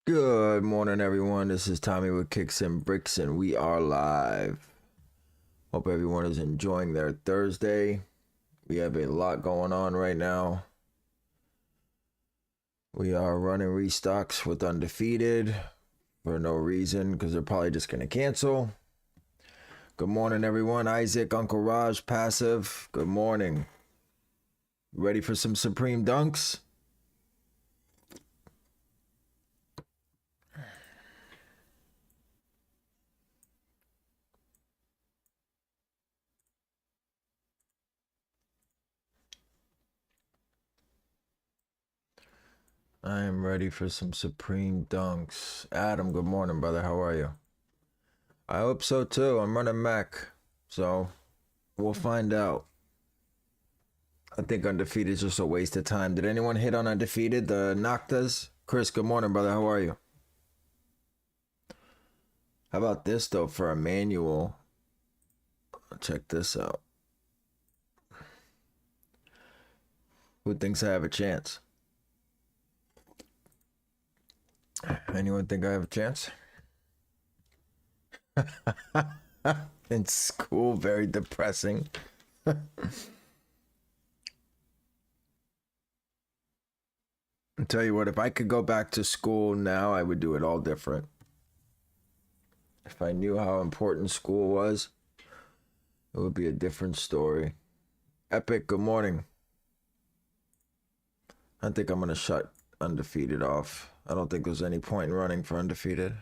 Good morning, everyone. This is Tommy with Kicks and Bricks, and we are live. Hope everyone is enjoying their Thursday. We have a lot going on right now. We are running restocks with Undefeated for no reason because they're probably just going to cancel. Good morning, everyone. Isaac, Uncle Raj, Passive. Good morning. Ready for some Supreme Dunks? I am ready for some Supreme Dunks. Adam, good morning, brother. How are you? I hope so too. I'm running Mac, so we'll find out. I think Undefeated is just a waste of time. Did anyone hit on Undefeated? The Noctas? Chris, good morning, brother. How are you? How about this, though, for a manual? Check this out. Who thinks I have a chance? Anyone think I have a chance? In school, very depressing. I'll tell you what, if I could go back to school now, I would do it all different. If I knew how important school was, it would be a different story. Epic, good morning. I think I'm going to shut Undefeated off. I don't think there's any point in running for Undefeated.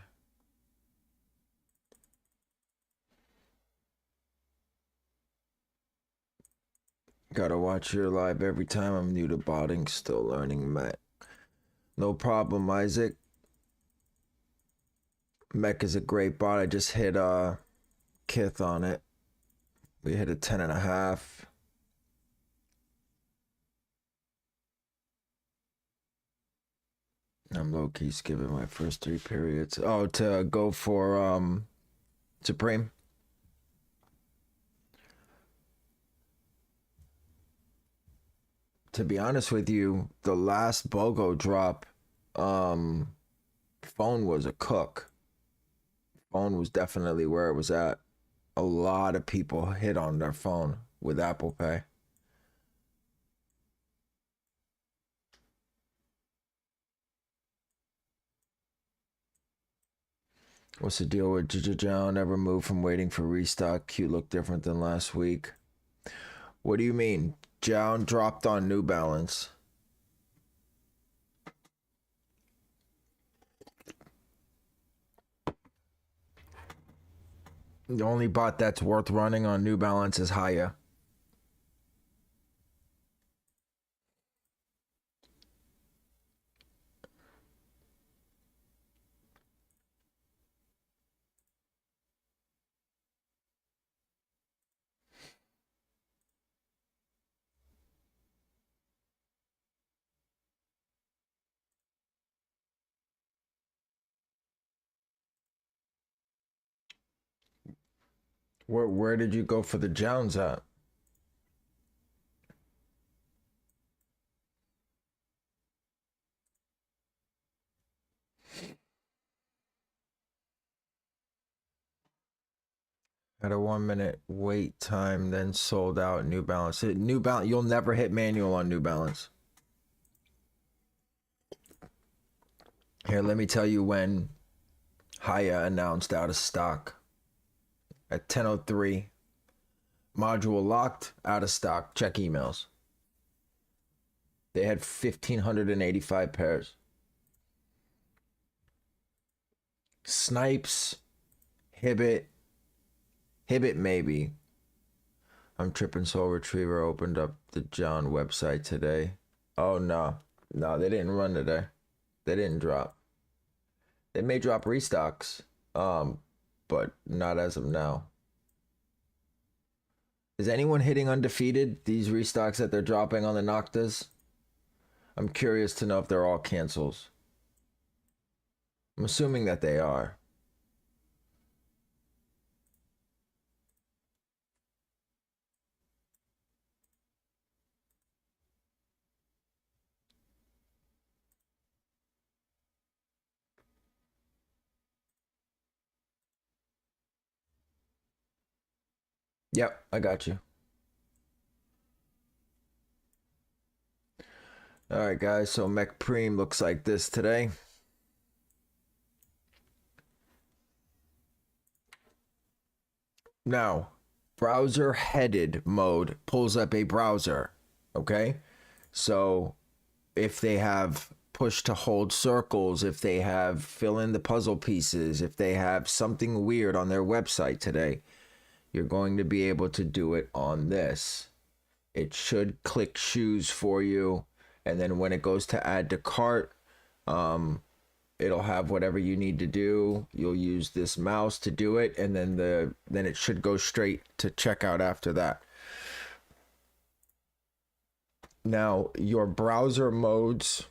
Gotta watch your live every time. I'm new to botting, still learning Mech. No problem, Isaac. Mech is a great bot. I just hit Kith on it. We hit a 10.5. I'm low-key skipping my first 3 periods. Oh, to go for Supreme. To be honest with you, the last BOGO drop, phone was a cook. Phone was definitely where it was at. A lot of people hit on their phone with Apple Pay. What's the deal with Jiao? Never moved from waiting for restock. Q looked different than last week. What do you mean? Jiao dropped on New Balance. The only bot that's worth running on New Balance is Haya. Where did you go for the Jones at? At a 1 minute wait time, then sold out New Balance. New Balance, you'll never hit manual on New Balance. Here, let me tell you when Haya announced out of stock. At 10:03, module locked, out of stock. Check emails. They had 1,585 pairs. Snipes, Hibbit maybe. I'm tripping. Soul Retriever opened up the John website today. Oh no, they didn't run today. They didn't drop. They may drop restocks, but not as of now. Is anyone hitting Undefeated? These restocks that they're dropping on the Noctas? I'm curious to know if they're all cancels. I'm assuming that they are. Yep, I got you. All right, guys. So Mech Preem looks like this today. Now, browser headed mode pulls up a browser. Okay. So if they have push to hold circles, if they have fill in the puzzle pieces, if they have something weird on their website today, you're going to be able to do it on this. It should click shoes for you. And then when it goes to add to cart, it'll have whatever you need to do. You'll use this mouse to do it, and then it should go straight to checkout after that. Now, your browser modes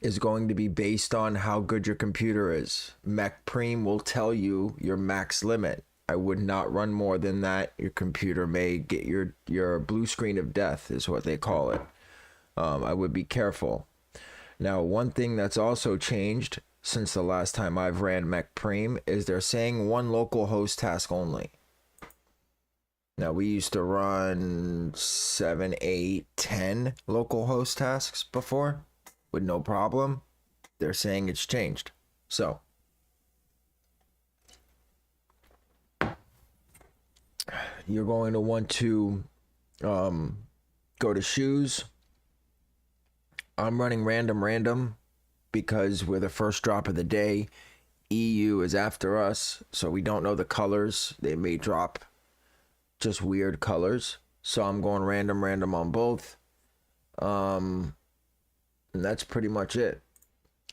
is going to be based on how good your computer is. Mech Preem will tell you your max limit. I would not run more than that. Your computer may get your blue screen of death, is what they call it. I would be careful. Now, one thing that's also changed since the last time I've ran Mech Preem is they're saying one local host task only. Now, we used to run 7, 8, 10 local host tasks before with no problem. They're saying it's changed. So, you're going to want to go to shoes. I'm running random because we're the first drop of the day. EU is after us, so we don't know the colors. They may drop just weird colors. So I'm going random on both. And that's pretty much it.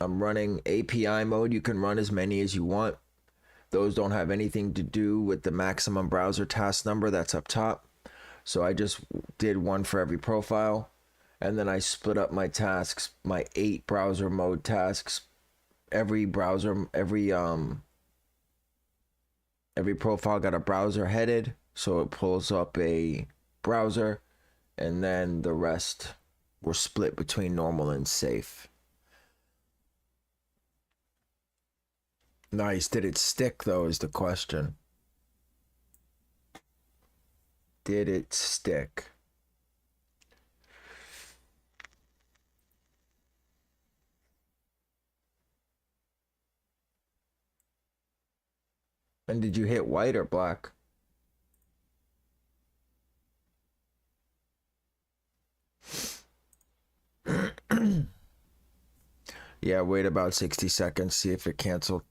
I'm running API mode. You can run as many as you want. Those don't have anything to do with the maximum browser task number that's up top. So I just did one for every profile. And then I split up my tasks, my 8 browser mode tasks. Every profile got a browser headed, so it pulls up a browser, and then the rest were split between normal and safe. Nice. Did it stick though is the question. Did it stick? And did you hit white or black? Yeah, wait about 60 seconds, see if it canceled.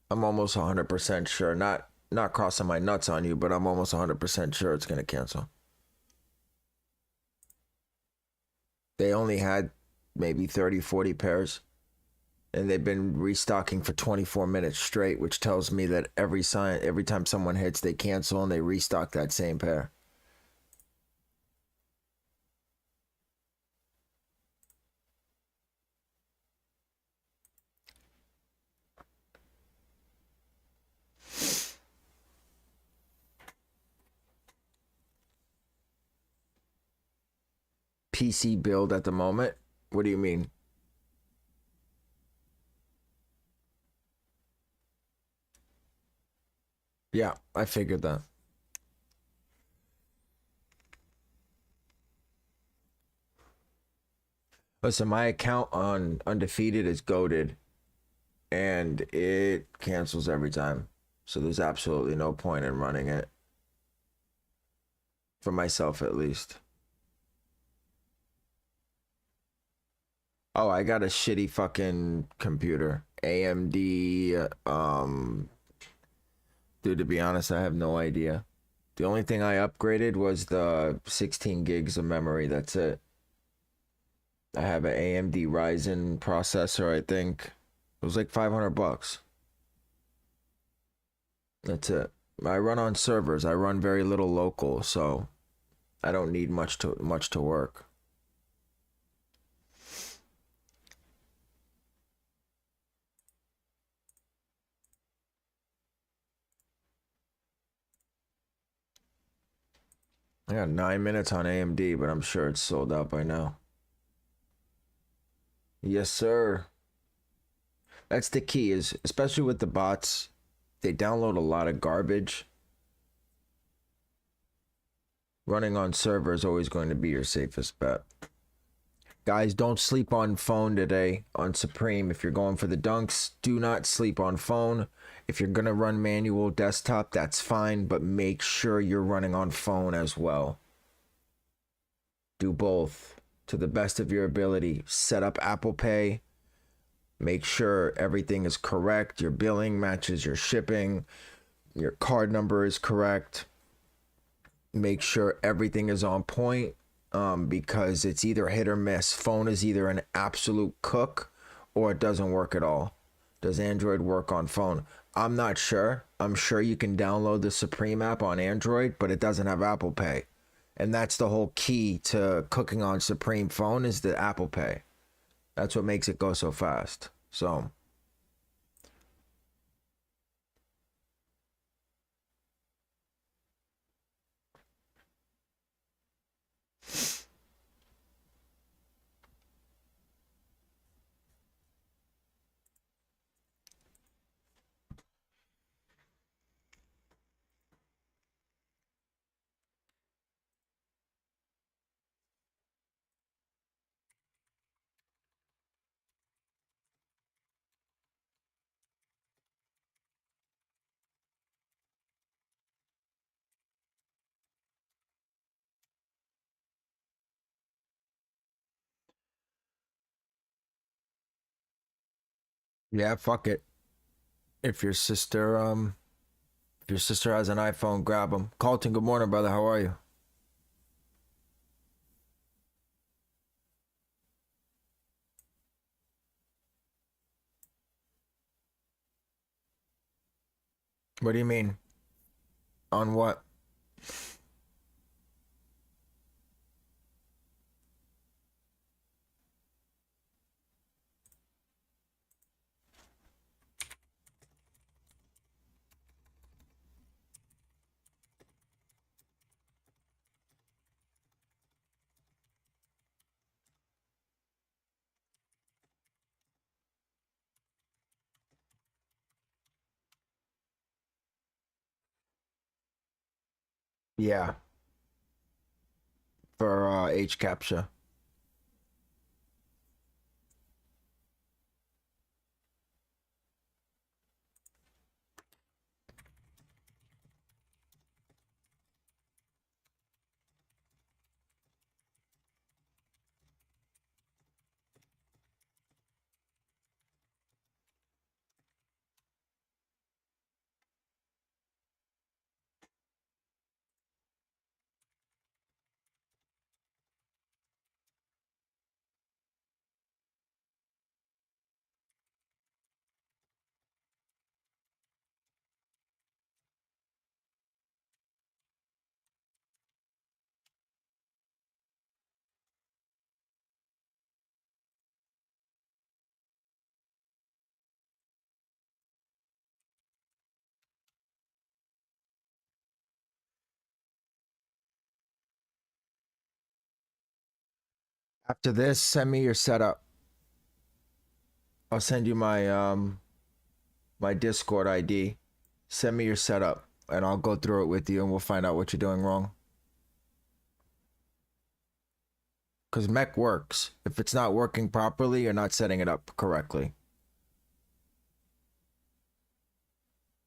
I'm almost 100% sure. Not crossing my nuts on you, but I'm almost 100% sure it's going to cancel. They only had maybe 30, 40 pairs. And they've been restocking for 24 minutes straight, which tells me that every time someone hits, they cancel and they restock that same pair. PC build at the moment? What do you mean? Yeah, I figured that. Listen, my account on Undefeated is goated, and it cancels every time. So there's absolutely no point in running it. For myself, at least. Oh, I got a shitty fucking computer. AMD, dude, to be honest, I have no idea. The only thing I upgraded was the 16 gigs of memory. That's it. I have an AMD Ryzen processor, I think. It was like 500 bucks. That's it. I run on servers. I run very little local, so I don't need much to work. I got 9 minutes on AMD, but I'm sure it's sold out by now. Yes, sir. That's the key, is especially with the bots, they download a lot of garbage. Running on server is always going to be your safest bet. Guys, don't sleep on phone today on Supreme. If you're going for the dunks, do not sleep on phone. If you're going to run manual desktop, that's fine, but make sure you're running on phone as well. Do both to the best of your ability. Set up Apple Pay. Make sure everything is correct. Your billing matches your shipping. Your card number is correct. Make sure everything is on point, because it's either hit or miss. Phone is either an absolute cook or it doesn't work at all. Does Android work on phone? I'm not sure. I'm sure you can download the Supreme app on Android, but it doesn't have Apple Pay. And that's the whole key to cooking on Supreme phone is the Apple Pay. That's what makes it go so fast. So yeah, fuck it. If your sister has an iPhone, grab them. Colton, good morning, brother. How are you? What do you mean? On what? Yeah, for H capture. After this, send me your setup. I'll send you my Discord ID. Send me your setup and I'll go through it with you and we'll find out what you're doing wrong. Because mech works. If it's not working properly, you're not setting it up correctly.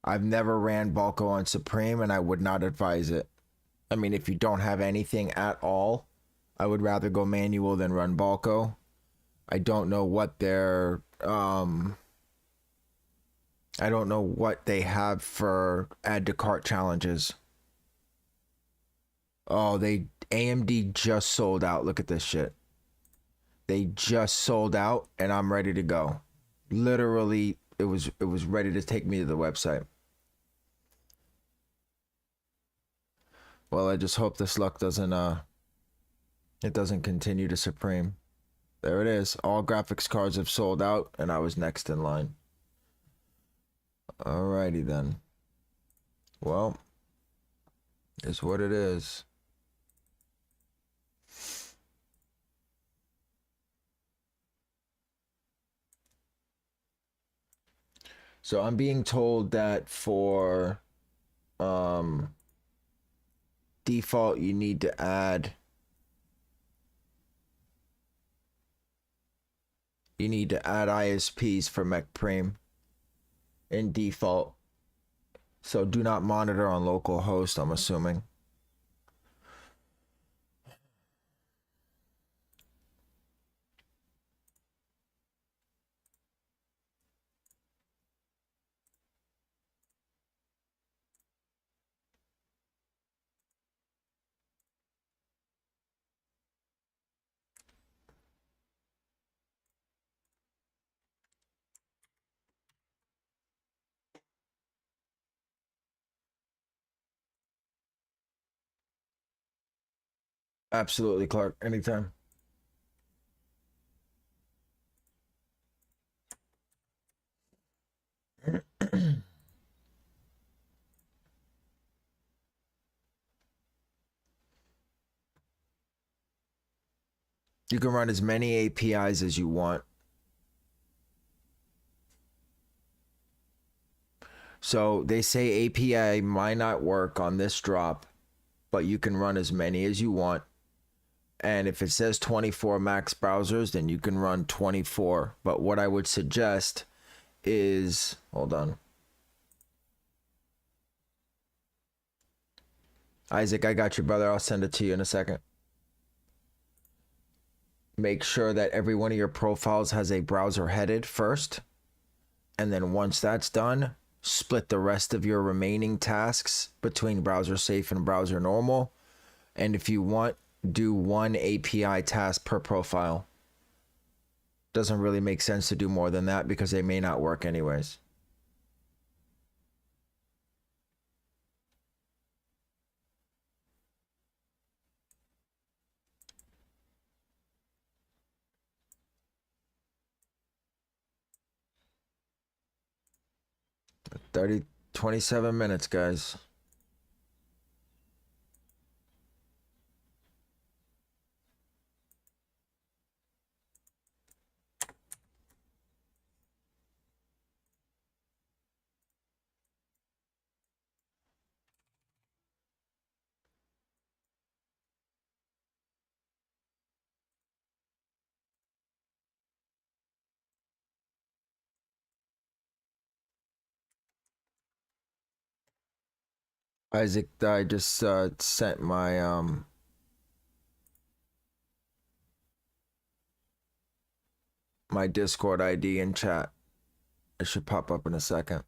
I've never ran Balco on Supreme and I would not advise it. I mean, if you don't have anything at all, I would rather go manual than run Balco. I don't know what their I don't know what they have for add to cart challenges. Oh, they AMD just sold out. Look at this shit. They just sold out and I'm ready to go. Literally, it was ready to take me to the website. Well, I just hope this luck doesn't it doesn't continue to Supreme. There it is. All graphics cards have sold out and I was next in line. Alrighty then. Well, it's what it is. So I'm being told that for default, you need to add ISPs for MecPrime in default. So do not monitor on local host, I'm assuming. Absolutely, Clark. Anytime. You can run as many APIs as you want. So they say API might not work on this drop, but you can run as many as you want. And if it says 24 max browsers, then you can run 24. But what I would suggest is, hold on. Isaac, I got you, brother. I'll send it to you in a second. Make sure that every one of your profiles has a browser headed first. And then once that's done, split the rest of your remaining tasks between browser safe and browser normal. And if you want, do one API task per profile. Doesn't really make sense to do more than that because they may not work anyways. Thirty 27 minutes, guys. Isaac, I just sent my my Discord ID in chat. It should pop up in a second.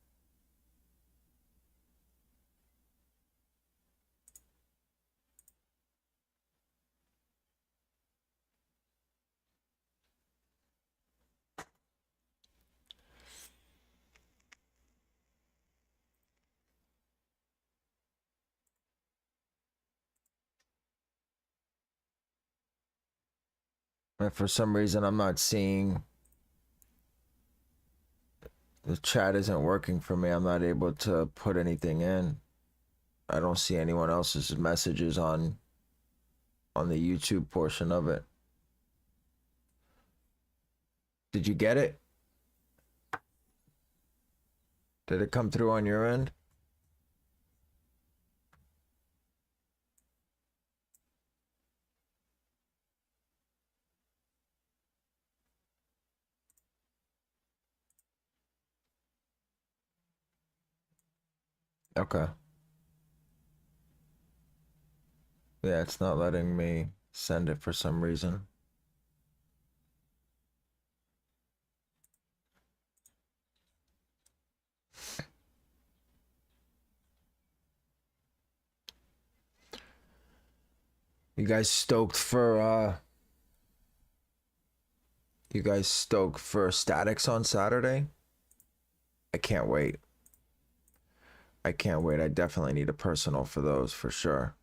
And for some reason, I'm not seeing the chat isn't working for me. I'm not able to put anything in. I don't see anyone else's messages on the YouTube portion of it. Did you get it? Did it come through on your end? Okay. Yeah, it's not letting me send it for some reason. You guys stoked for statics on Saturday? I can't wait. I can't wait. I definitely need a personal for those for sure.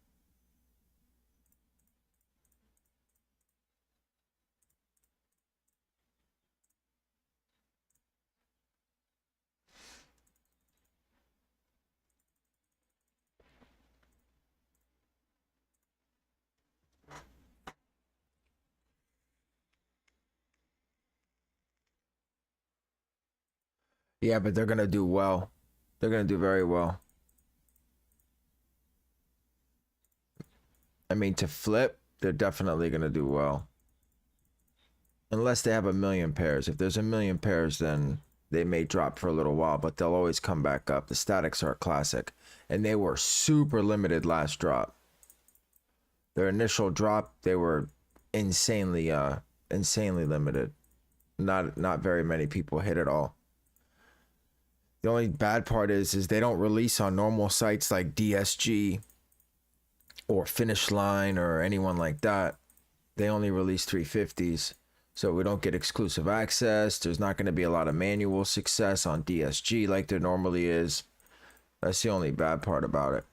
Yeah, but they're gonna do well. They're gonna do very well. I mean, to flip, they're definitely going to do well. Unless they have a million pairs. If there's a million pairs, then they may drop for a little while, but they'll always come back up. The statics are a classic. And they were super limited last drop. Their initial drop, they were insanely limited. Not very many people hit it all. The only bad part is they don't release on normal sites like DSG or Finish Line or anyone like that. They only release 350s. So we don't get exclusive access. There's not going to be a lot of manual success on DSG like there normally is. That's the only bad part about it.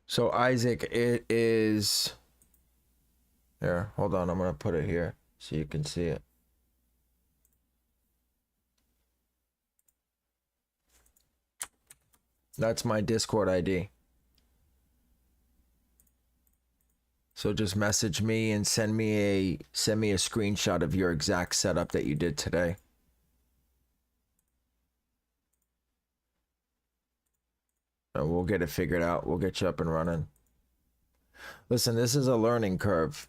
So Isaac, it is here. Hold on, I'm gonna put it here so you can see it. That's my Discord ID. So just message me and send me a screenshot of your exact setup that you did today. And we'll get it figured out. We'll get you up and running. Listen, this is a learning curve.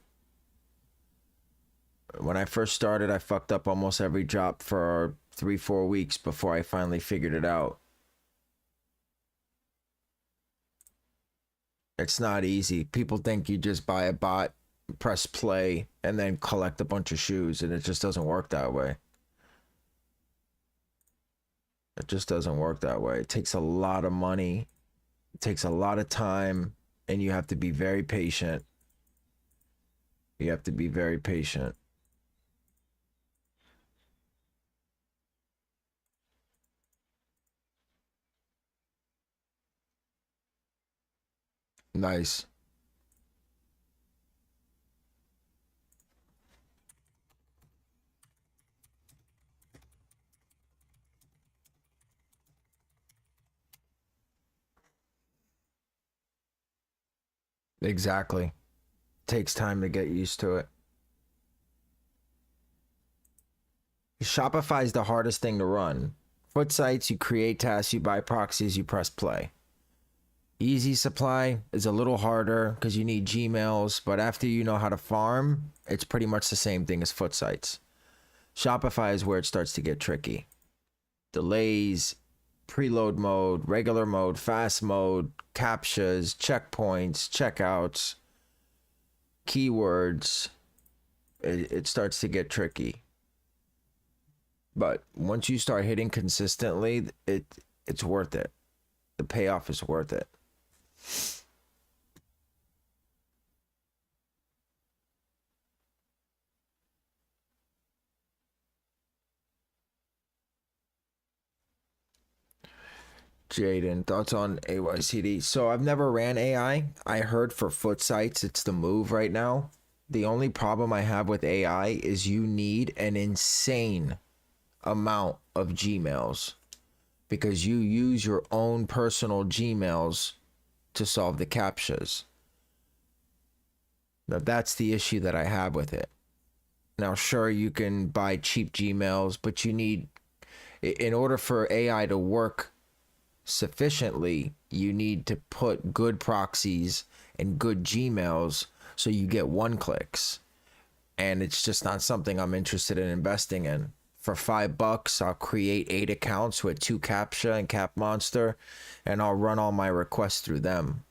When I first started, I fucked up almost every drop for 3-4 weeks before I finally figured it out. It's not easy. People think you just buy a bot, press play, and then collect a bunch of shoes, and it just doesn't work that way. It just doesn't work that way. It takes a lot of money. It takes a lot of time, and you have to be very patient. You have to be very patient. Nice. Exactly. Takes time to get used to it. Shopify is the hardest thing to run. Foot sites, you create tasks, you buy proxies, you press play. Easy supply is a little harder because you need Gmails, but after you know how to farm, it's pretty much the same thing as foot sites. Shopify is where it starts to get tricky. Delays, preload mode, regular mode, fast mode, captchas, checkpoints, checkouts, keywords. It starts to get tricky. But once you start hitting consistently, it's worth it. The payoff is worth it. Jaden, thoughts on AYCD? So I've never ran AI. I heard for foot sites, it's the move right now. The only problem I have with AI is you need an insane amount of Gmails because you use your own personal Gmails to solve the captchas. Now that's the issue that I have with it. Now, sure, you can buy cheap Gmails, but you need, in order for AI to work sufficiently, you need to put good proxies and good Gmails so you get one clicks. And it's just not something I'm interested in investing in. For $5, I'll create 8 accounts with 2 CAPTCHA and Cap Monster, and I'll run all my requests through them.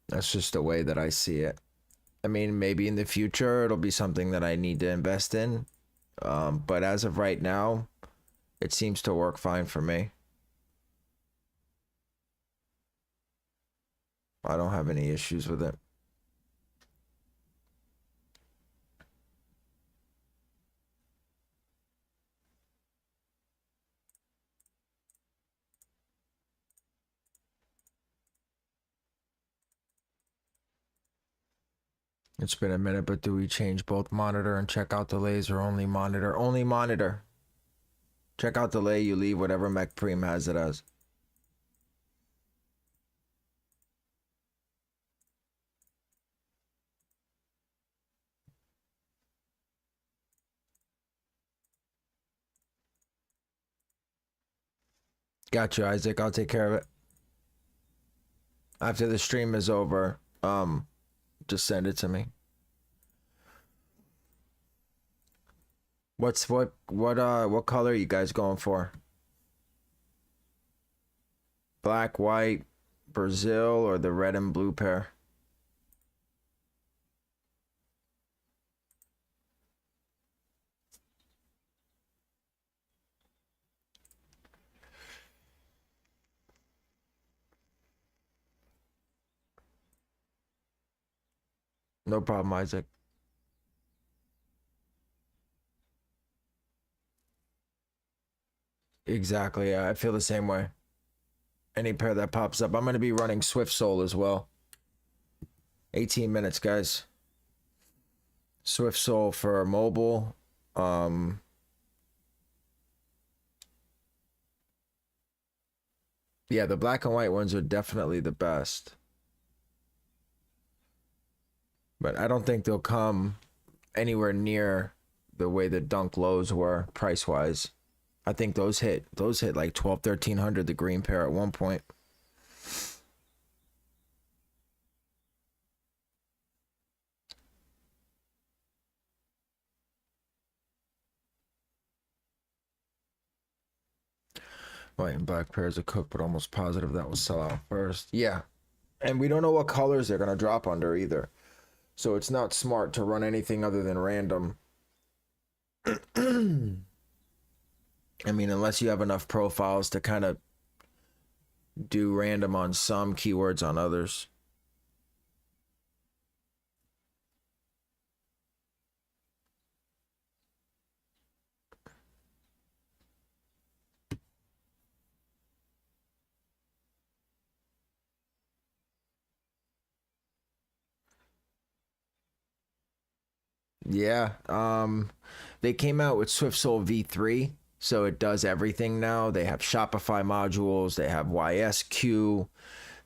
That's just the way that I see it. I mean, maybe in the future it'll be something that I need to invest in. But as of right now, it seems to work fine for me. I don't have any issues with it. It's been a minute, but do we change both monitor and check out delays or only monitor? Only monitor. Check out delay, you leave whatever Mech Preem has it as. Got you, Isaac. I'll take care of it. After the stream is over, just send it to me. What color are you guys going for? Black, white, Brazil, or the red and blue pair? No problem, Isaac. Exactly. Yeah, I feel the same way. Any pair that pops up. I'm going to be running Swift Soul as well. 18 minutes, guys. Swift Soul for mobile. Yeah, the black and white ones are definitely the best. But I don't think they'll come anywhere near the way the Dunk lows were price-wise. I think those hit like 1,200-1,300 the green pair at one point. White and black pairs of cook, but almost positive that will sell out first. Yeah. And we don't know what colors they're going to drop under either. So it's not smart to run anything other than random. I mean, unless you have enough profiles to kind of do random on some, keywords on others. Yeah. They came out with Swift Soul V3, so it does everything now. They have Shopify modules, they have YSQ,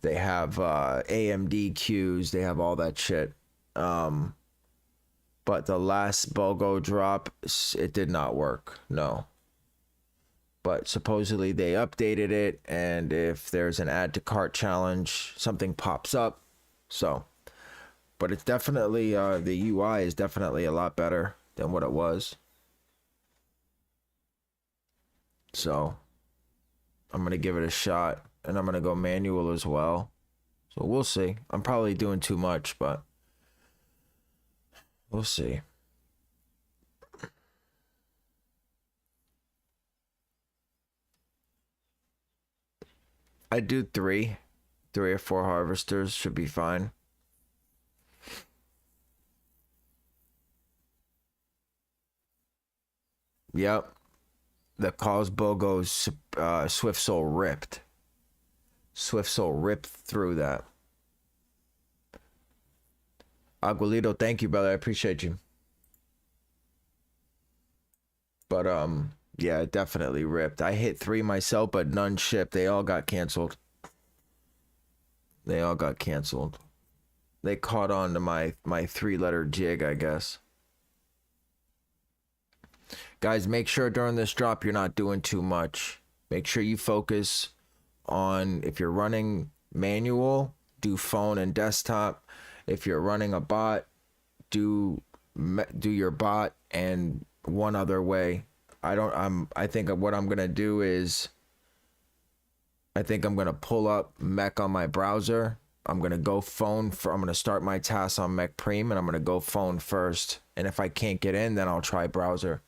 they have AMD queues, they have all that shit. But the last BOGO drop, it did not work. No. But supposedly they updated it, and if there's an add to cart challenge, something pops up. So, but it's definitely the UI is definitely a lot better than what it was. So I'm gonna give it a shot, and I'm gonna go manual as well. So we'll see. I'm probably doing too much, but we'll see. I do three or four harvesters should be fine. Yep. The cause BOGO's Swift Soul ripped. Swift Soul ripped through that. Aguilito, thank you, brother. I appreciate you. But yeah, it definitely ripped. I hit 3 myself, but none shipped. They all got canceled. They caught on to my 3-letter jig, I guess. Guys, make sure during this drop you're not doing too much. Make sure you focus on, if you're running manual, do phone and desktop. If you're running a bot, do your bot and one other way. I think what I'm gonna do is, I think I'm gonna pull up Mech on my browser. I'm gonna go phone for. I'm gonna start my task on Mech Preem, and I'm gonna go phone first. And if I can't get in, then I'll try browser.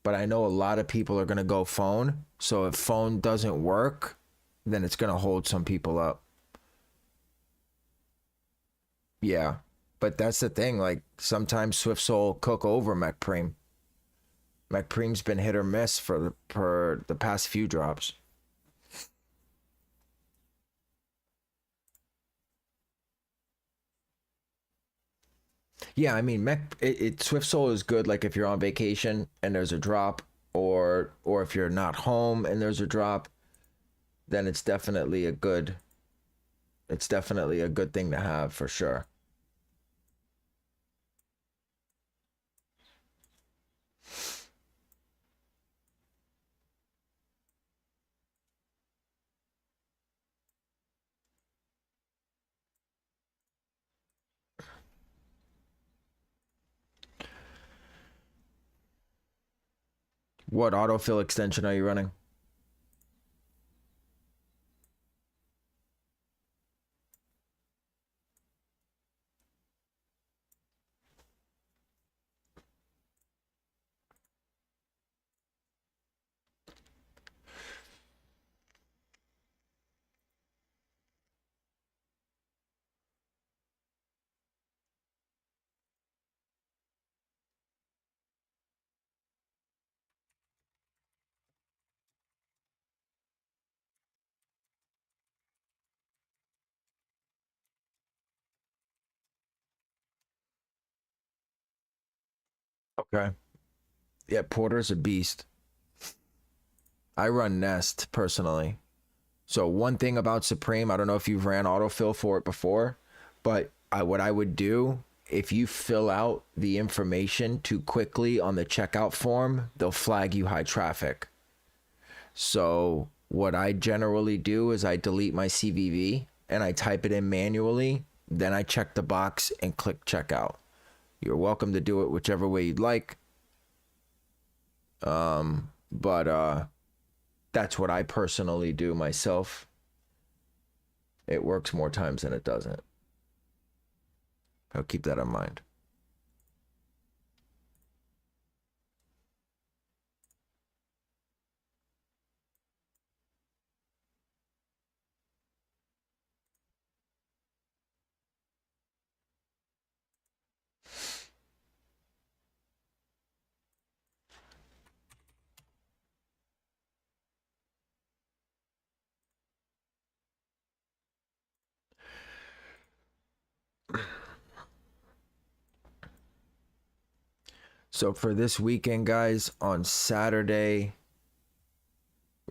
But I know a lot of people are gonna go phone. So if phone doesn't work, then it's gonna hold some people up. Yeah, but that's the thing. Like sometimes Swift Soul cook over Mech Preem. Mech Preem's been hit or miss for the past few drops. Yeah, I mean, Swift Soul is good. Like if you're on vacation and there's a drop, or if you're not home and there's a drop, then it's definitely a good thing to have for sure. What autofill extension are you running? Okay. Yeah, Porter's a beast. I run Nest personally. So one thing about Supreme, I don't know if you've ran autofill for it before, but what I would do, if you fill out the information too quickly on the checkout form, they'll flag you high traffic. So what I generally do is I delete my CVV and I type it in manually. Then I check the box and click checkout. You're welcome to do it whichever way you'd like. But that's what I personally do myself. It works more times than it doesn't. I'll keep that in mind. So for this weekend, guys, on Saturday,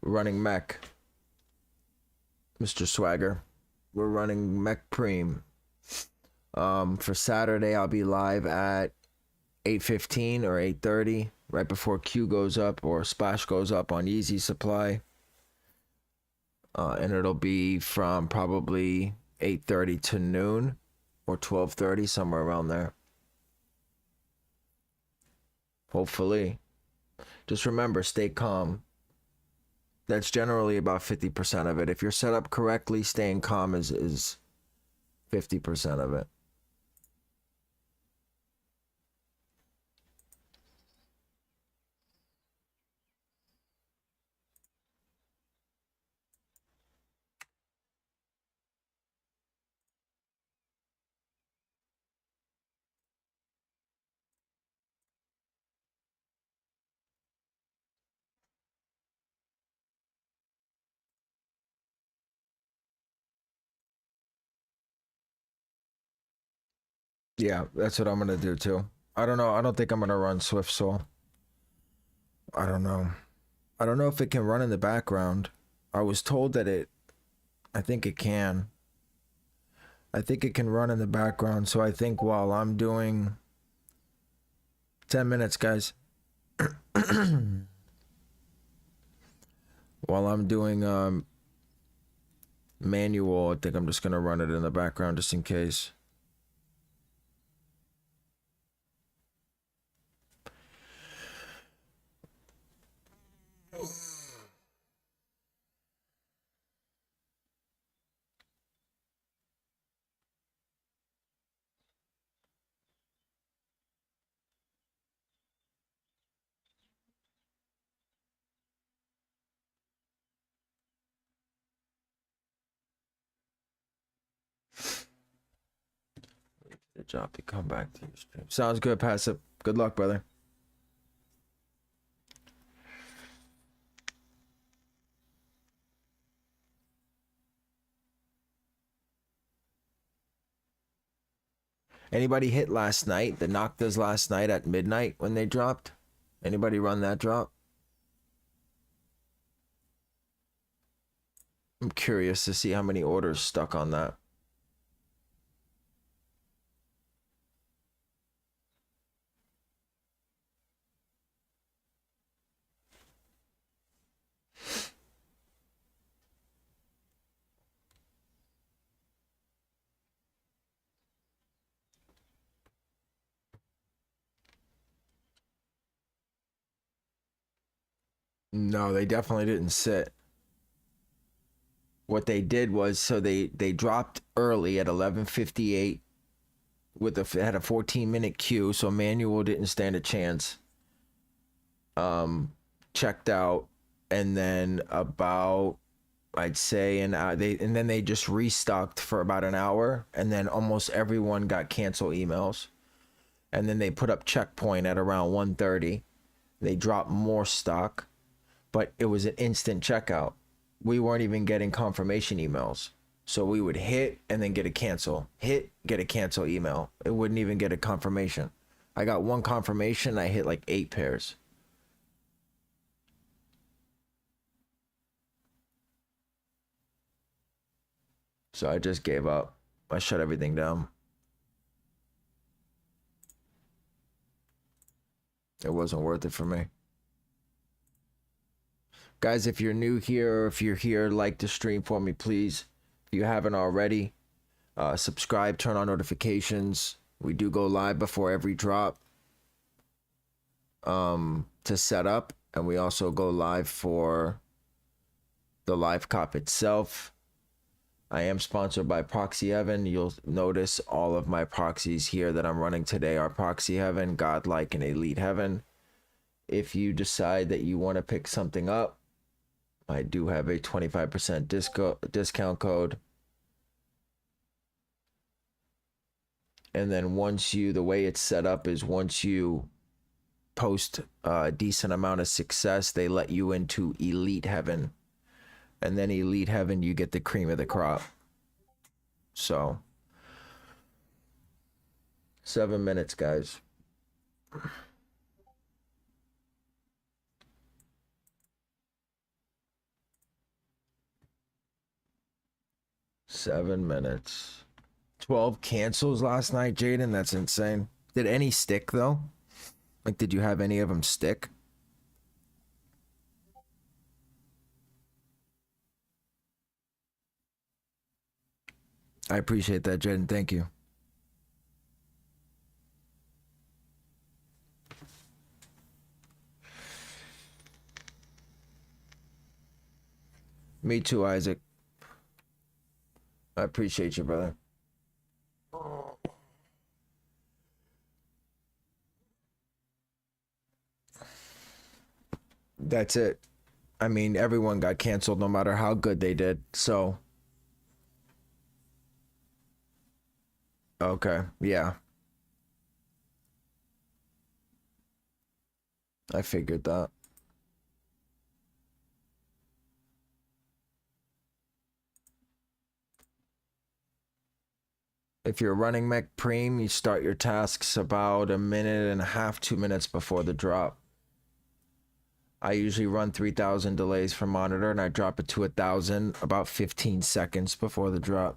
running Mech, Mr. Swagger, we're running Mech Preem. For Saturday, I'll be live at 8:15 or 8:30, right before Q goes up or Splash goes up on Yeezy Supply. And it'll be from probably 8:30 to noon or 12:30, somewhere around there. Hopefully. Just remember, stay calm. That's generally about 50% of it. If you're set up correctly, staying calm is 50% of it. Yeah, that's what I'm gonna do too. I don't know. I don't think I'm gonna run Swift Soul. I don't know. I don't know if it can run in the background. I was told that I think it can. I think it can run in the background. So I think while I'm doing 10 minutes, guys, while I'm doing manual, I think I'm just gonna run it in the background just in case. Good job to come back to your stream. Sounds good, Passive. Good luck, brother. Anybody hit last night? The Noctas last night at midnight when they dropped? Anybody run that drop? I'm curious to see how many orders stuck on that. No, they definitely didn't sit. What they did was, so they dropped early at 11:58 with had a 14-minute queue, so Manual didn't stand a chance. Checked out, and then about, I'd say, and then they just restocked for about an hour, and then almost everyone got cancel emails, and then they put up checkpoint at around 1:30. They dropped more stock, but it was an instant checkout. We weren't even getting confirmation emails. So we would hit and then get a cancel, hit, get a cancel email. It wouldn't even get a confirmation. I got one confirmation. I hit like 8 pairs. So I just gave up. I shut everything down. It wasn't worth it for me. Guys, if you're new here or if you're here, like the stream for me, please. If you haven't already, subscribe, turn on notifications. We do go live before every drop to set up, and we also go live for the live cop itself. I am sponsored by Proxy Heaven. You'll notice all of my proxies here that I'm running today are Proxy Heaven, Godlike, and Elite Heaven. If you decide that you want to pick something up, I do have a 25% discount code. And then the way it's set up is once you post a decent amount of success, they let you into Elite Heaven. And then Elite Heaven, you get the cream of the crop. So 7 minutes, guys. Seven minutes. 12 cancels last night, Jaden. That's insane. Did any stick though? Like, did you have any of them stick? I appreciate that, Jaden. Thank you. Me too, Isaac. I appreciate you, brother. That's it. I mean, everyone got canceled no matter how good they did. So, okay. Yeah. I figured that. If you're running Mech Preem, you start your tasks about a minute and a half, 2 minutes before the drop. I usually run 3,000 delays for monitor, and I drop it to 1,000 about 15 seconds before the drop.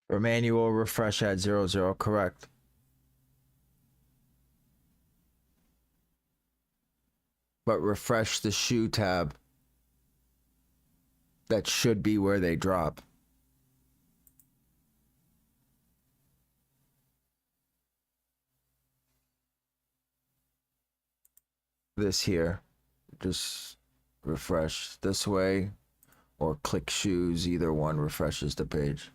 For manual, refresh at 00, correct. But refresh the shoe tab. That should be where they drop. This here. just refresh this way or click shoes. Either one refreshes the page.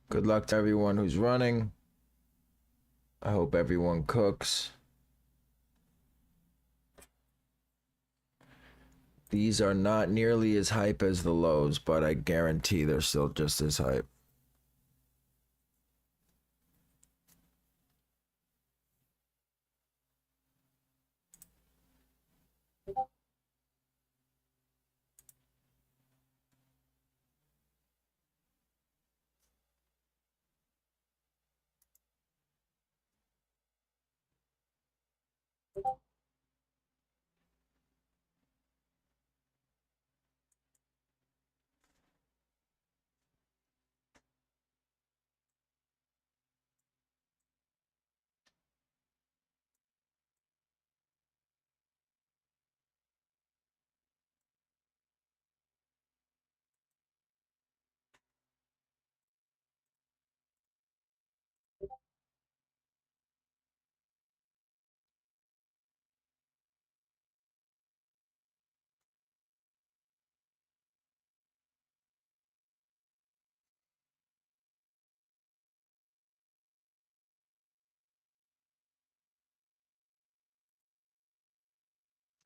Good luck to everyone who's running. I hope everyone cooks. These are not nearly as hype as the lows, but I guarantee they're still just as hype.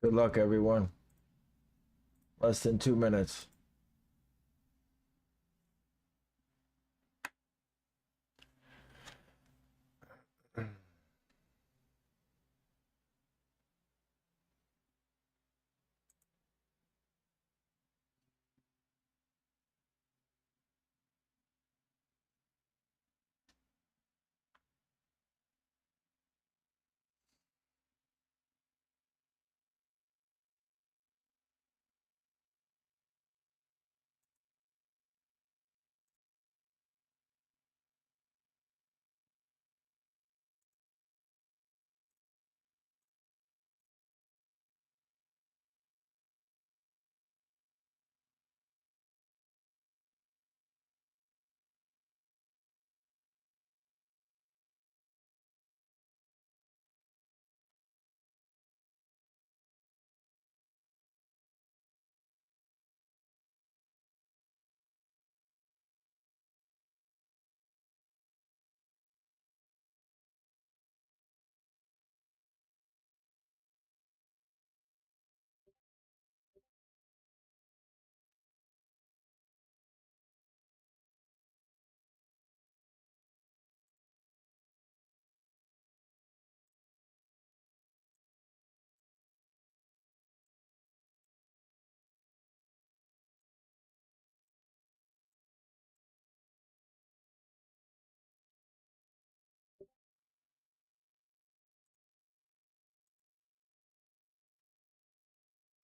Good luck, everyone. Less than 2 minutes.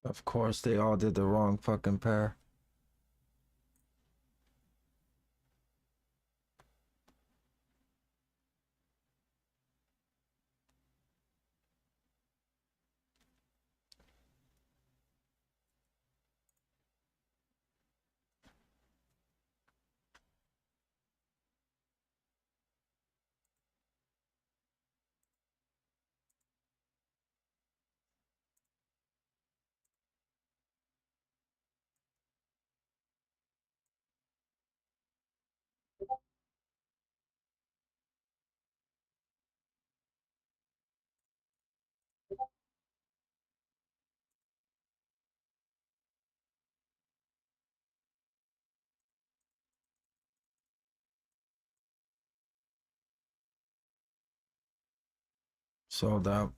Of course, they all did the wrong fucking pair. Sold out.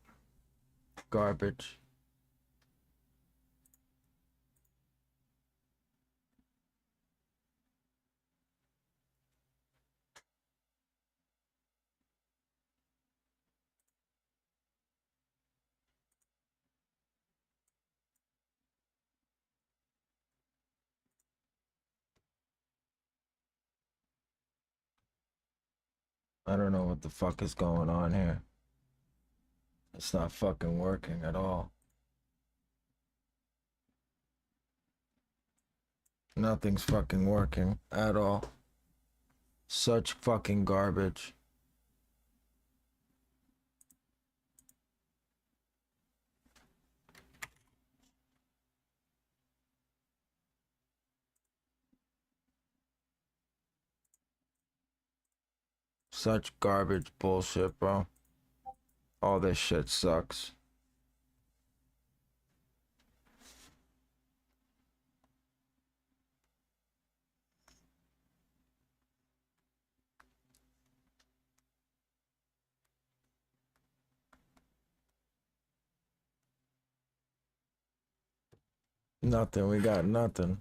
Garbage. I don't know what the fuck is going on here. It's not fucking working at all. Nothing's fucking working at all. Such fucking garbage. Such garbage bullshit, bro. All this shit sucks. Nothing. We got nothing.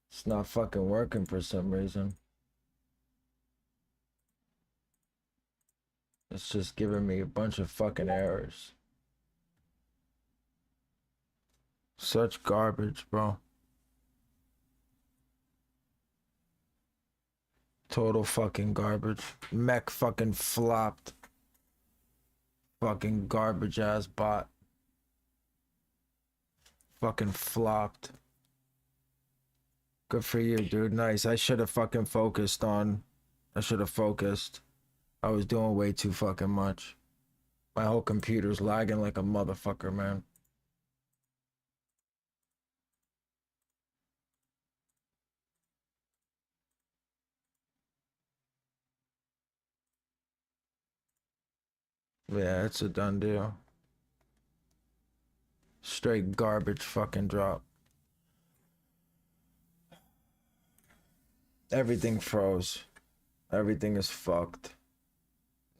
It's not fucking working for some reason. It's just giving me a bunch of fucking errors. Such garbage, bro. Total fucking garbage. Mech fucking flopped. Fucking garbage ass bot. Fucking flopped. Good for you, dude. Nice. I should have fucking focused on. I should have focused. I was doing way too fucking much. My whole computer's lagging like a motherfucker, man. Yeah, it's a done deal. Straight garbage fucking drop. Everything froze. Everything is fucked.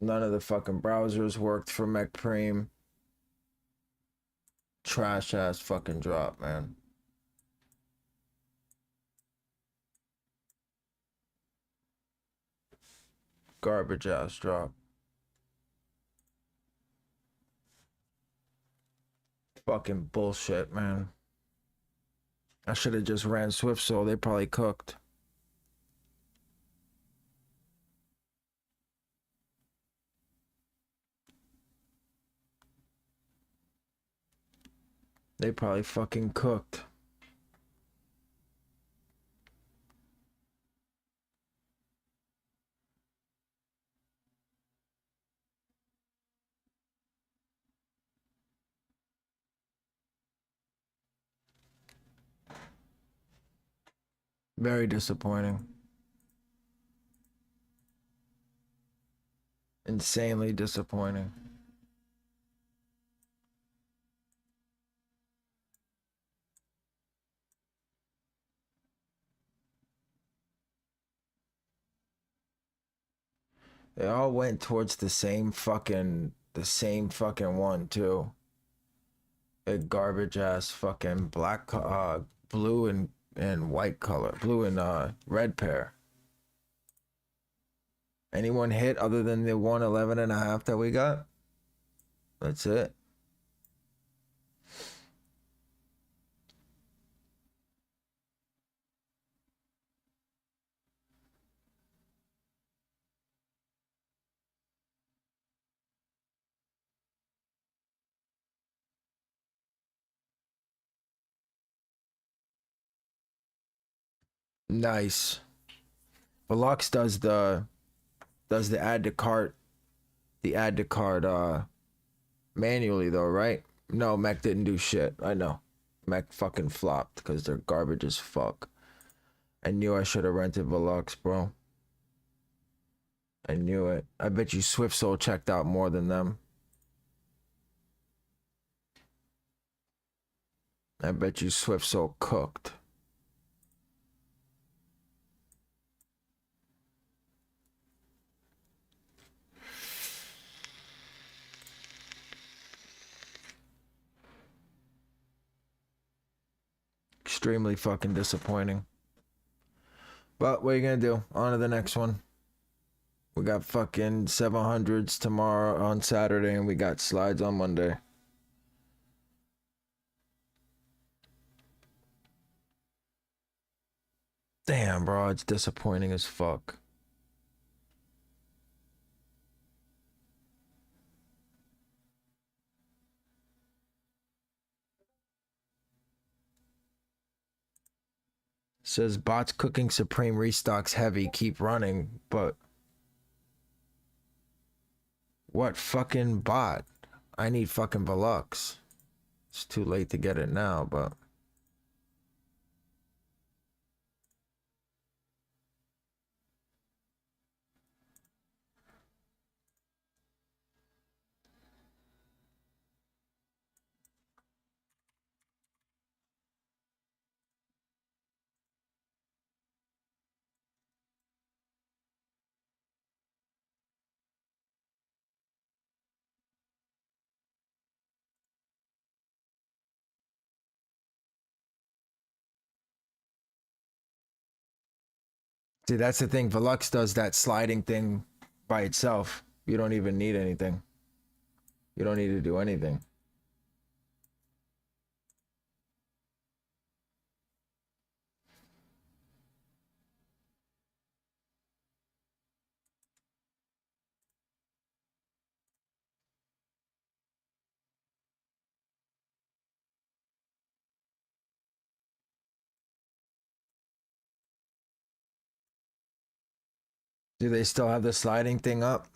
None of the fucking browsers worked for MechPreem. Trash ass fucking drop, man. Garbage ass drop. Fucking bullshit, man. I should have just ran SwiftSoul. They probably cooked. They probably fucking cooked. Very disappointing. Insanely disappointing. They all went towards the same fucking one too. A garbage ass fucking black blue and white color. Blue and red pair. Anyone hit other than the 111.5 that we got? That's it. Nice. Velux does the add to cart manually though, right? No, Mech didn't do shit. I know. Mech fucking flopped because they're garbage as fuck. I knew I should have rented Velux, bro. I knew it. I bet you SwiftSoul checked out more than them. I bet you SwiftSoul cooked. Extremely fucking disappointing. But what are you gonna do? On to the next one. We got fucking 700s tomorrow on Saturday, and we got slides on Monday. Damn, bro, it's disappointing as fuck. Says bots cooking Supreme restocks heavy, keep running, but what fucking bot? I need fucking Velux. It's too late to get it now, but see, that's the thing. Velux does that sliding thing by itself. You don't even need anything. You don't need to do anything. Do they still have the sliding thing up?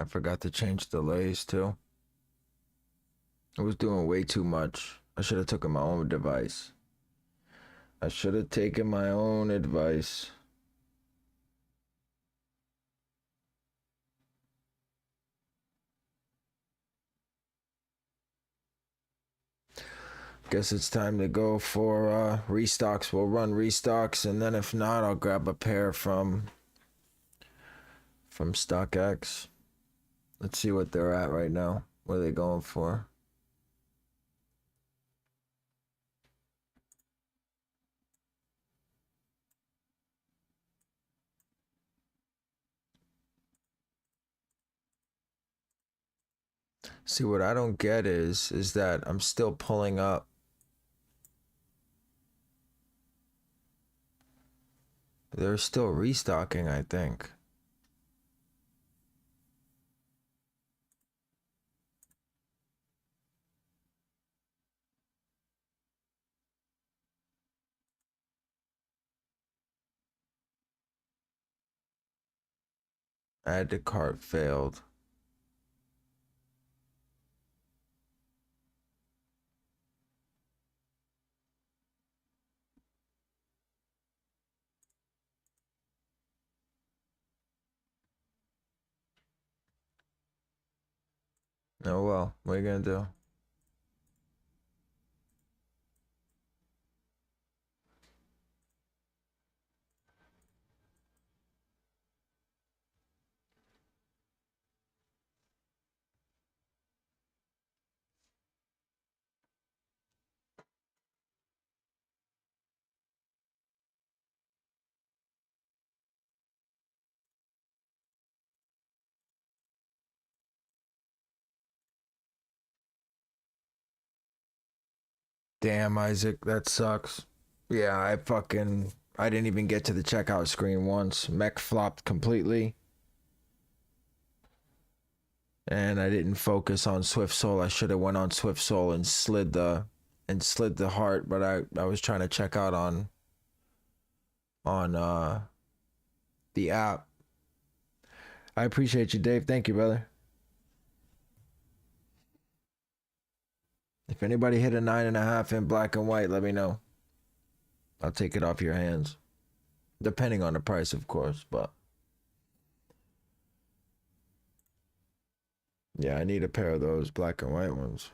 I forgot to change delays too. I was doing way too much. I should have taken my own device. I should have taken my own advice. Guess it's time to go for restocks. We'll run restocks, and then if not, I'll grab a pair from StockX. Let's see what they're at right now. What are they going for? See, what I don't get is that I'm still pulling up. They're still restocking, I think. Add to cart failed. Oh well, what are you gonna do? Damn, Isaac, that sucks. Yeah, I didn't even get to the checkout screen once. Mech flopped completely. And I didn't focus on Swift Soul. I should have went on Swift Soul and slid the heart, but I was trying to check out on the app. I appreciate you, Dave. Thank you, brother. If anybody hit a 9.5 in black and white, let me know. I'll take it off your hands. Depending on the price, of course, but yeah, I need a pair of those black and white ones.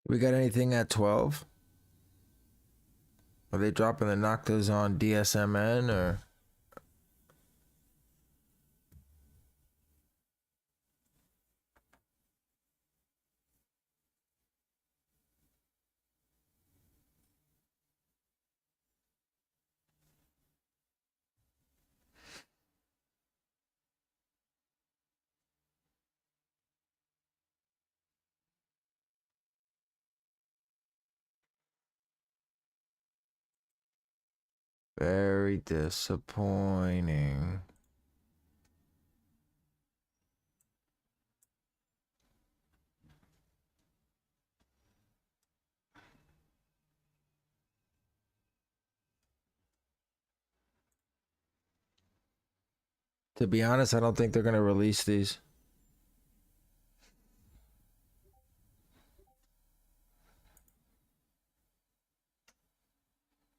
We got anything at 12? Are they dropping the Noctas on DSMN or? Very disappointing. To be honest, I don't think they're going to release these.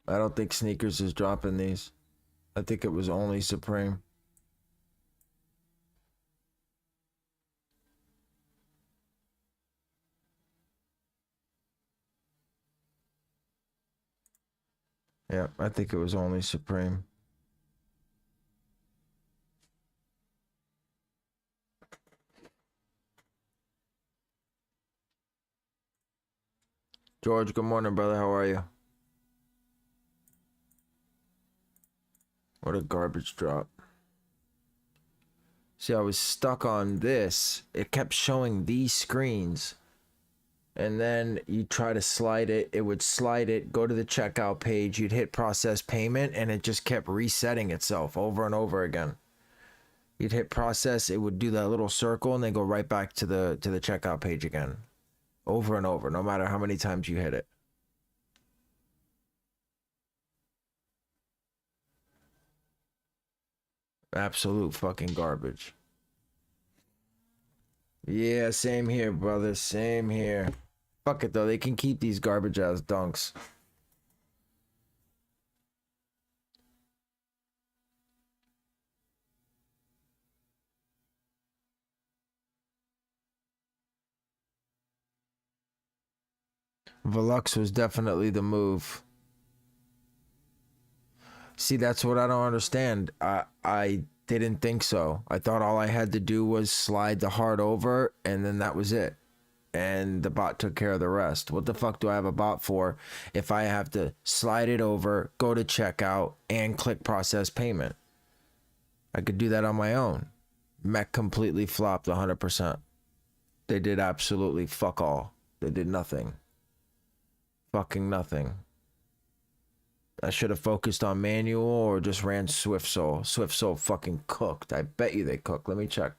I don't think Sneakers is dropping these. I think it was only Supreme. Yeah, I think it was only Supreme. George, good morning, brother. How are you? What a garbage drop. See, I was stuck on this. It kept showing these screens. And then you try to slide it. It would slide it, go to the checkout page. You'd hit process payment, and it just kept resetting itself over and over again. You'd hit process. It would do that little circle, and then go right back to the checkout page again. Over and over, no matter how many times you hit it. Absolute fucking garbage. Yeah, same here, brother. Same here. Fuck it, though. They can keep these garbage ass dunks. Velux was definitely the move. See, that's what I don't understand. I didn't think so. I thought all I had to do was slide the heart over, and then that was it. And the bot took care of the rest. What the fuck do I have a bot for if I have to slide it over, go to checkout, and click process payment? I could do that on my own. Mech completely flopped 100%. They did absolutely fuck all. They did nothing. Fucking nothing. I should have focused on manual or just ran SwiftSoul. SwiftSoul fucking cooked. I bet you they cooked. Let me check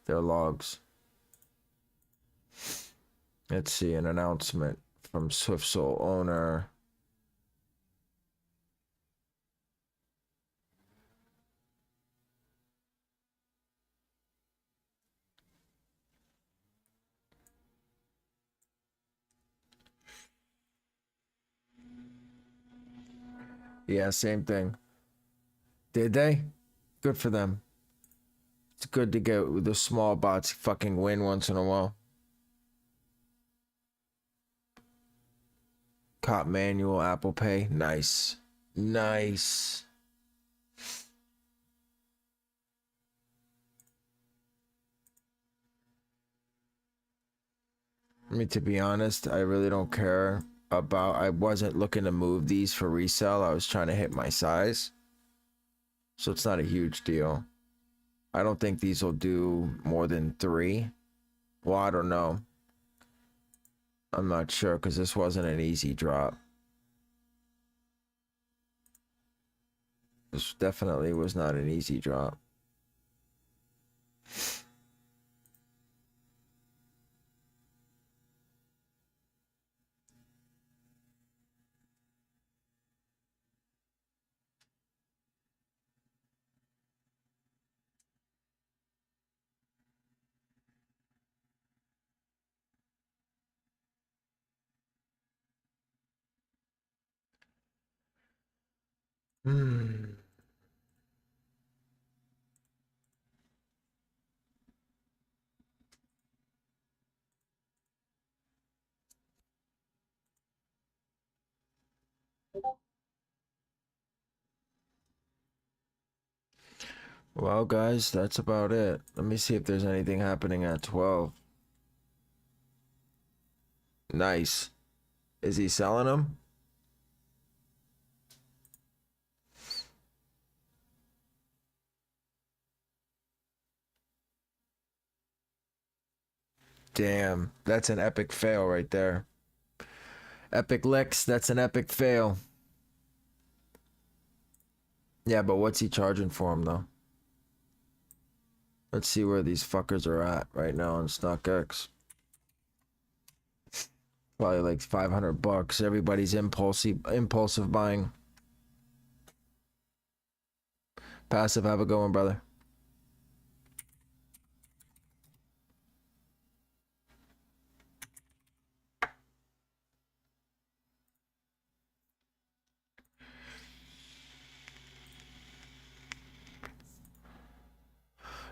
their logs. Let's see, an announcement from SwiftSoul owner. Yeah, same thing. Did they? Good for them. It's good to get the small bots fucking win once in a while. Cop manual, Apple Pay. Nice. Nice. I mean, to be honest, I really don't care about. I wasn't looking to move these for resale. I was trying to hit my size. So it's not a huge deal. I don't think these will do more than 3. Well, I don't know. I'm not sure because this wasn't an easy drop. This definitely was not an easy drop. Well, guys, that's about it. Let me see if there's anything happening at 12. Nice. Is he selling them? Damn, that's an epic fail right there. Epic licks, that's an epic fail. Yeah, but what's he charging for him, though? Let's see where these fuckers are at right now on StockX. Probably like $500. Everybody's impulsive buying. Passive, have a good one, brother.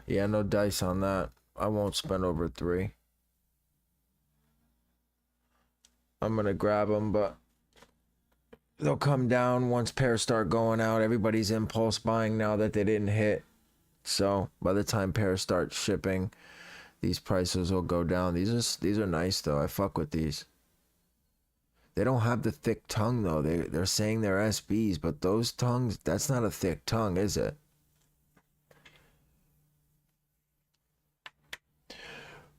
Yeah, no dice on that. I won't spend over 3. I'm gonna grab them, but they'll come down once pairs start going out. Everybody's impulse buying now that they didn't hit. So by the time pairs start shipping, these prices will go down. These are nice though. I fuck with these. They don't have the thick tongue though. They're saying they're SBs, but those tongues, that's not a thick tongue, is it?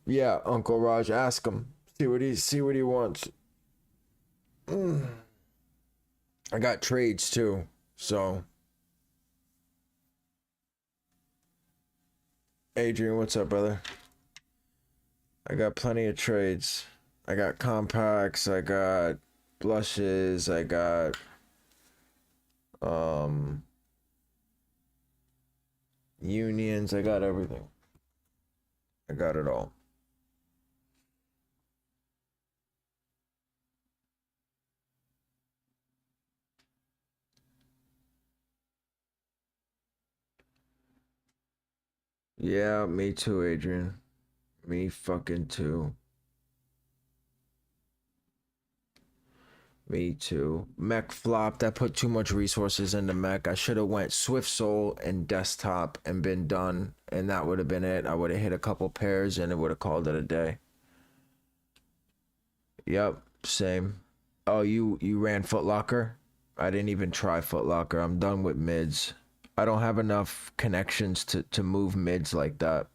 Yeah, Uncle Raj, ask him. See what he wants. I got trades too, so. Adrian, what's up, brother? I got plenty of trades. I got compacts, I got blushes, I got unions, I got everything. I got it all. Yeah, me too, Adrian. Me fucking too. Me too. Mech flopped. I put too much resources into mech. I should have went Swift Soul and desktop and been done, and that would have been it. I would have hit a couple pairs and it would have called it a day. Yep, same. Oh, you ran Foot Locker? I didn't even try Foot Locker. I'm done with mids. I don't have enough connections to move mids like that.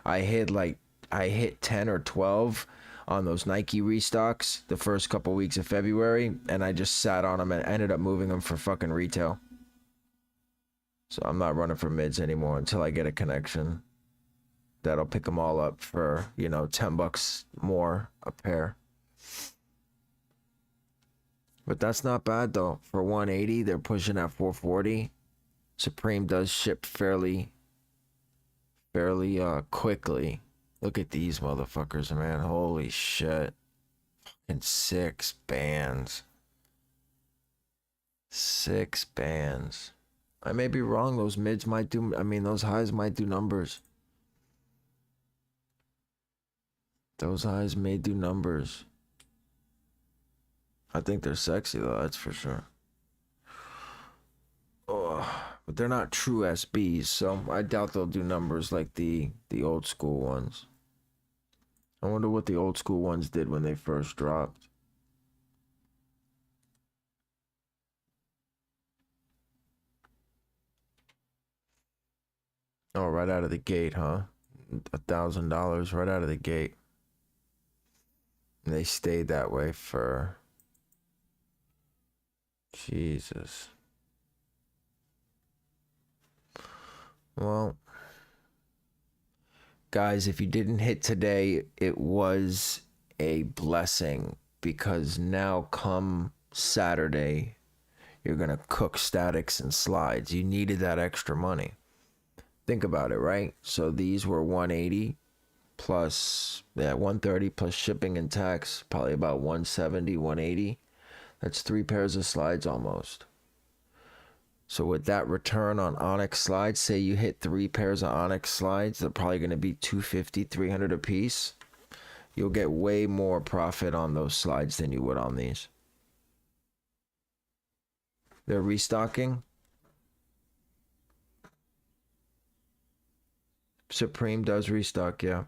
I hit like I hit 10 or 12 on those Nike restocks the first couple weeks of February, and I just sat on them and ended up moving them for fucking retail. So I'm not running for mids anymore until I get a connection that'll pick them all up for, you know, $10 more a pair. But that's not bad though. For 180, they're pushing at 440. Supreme does ship fairly quickly. Look at these motherfuckers, man. Holy shit. And 6 bands. 6 bands. I may be wrong. Those mids might do, I mean, those highs might do numbers. Those highs may do numbers. I think they're sexy though, that's for sure. Oh, but they're not true SBs, so I doubt they'll do numbers like the old school ones. I wonder what the old school ones did when they first dropped. Oh, right out of the gate, huh? $1,000 right out of the gate. And they stayed that way for Jesus. Well, guys, if you didn't hit today, it was a blessing because now come Saturday, you're going to cook statics and slides. You needed that extra money. Think about it, right? So these were 180 plus 130 plus shipping and tax, probably about 170, 180. That's 3 pairs of slides almost. So with that return on Onyx slides, say you hit 3 pairs of Onyx slides, they're probably going to be 250, 300 a piece. You'll get way more profit on those slides than you would on these. They're restocking. Supreme does restock, yeah.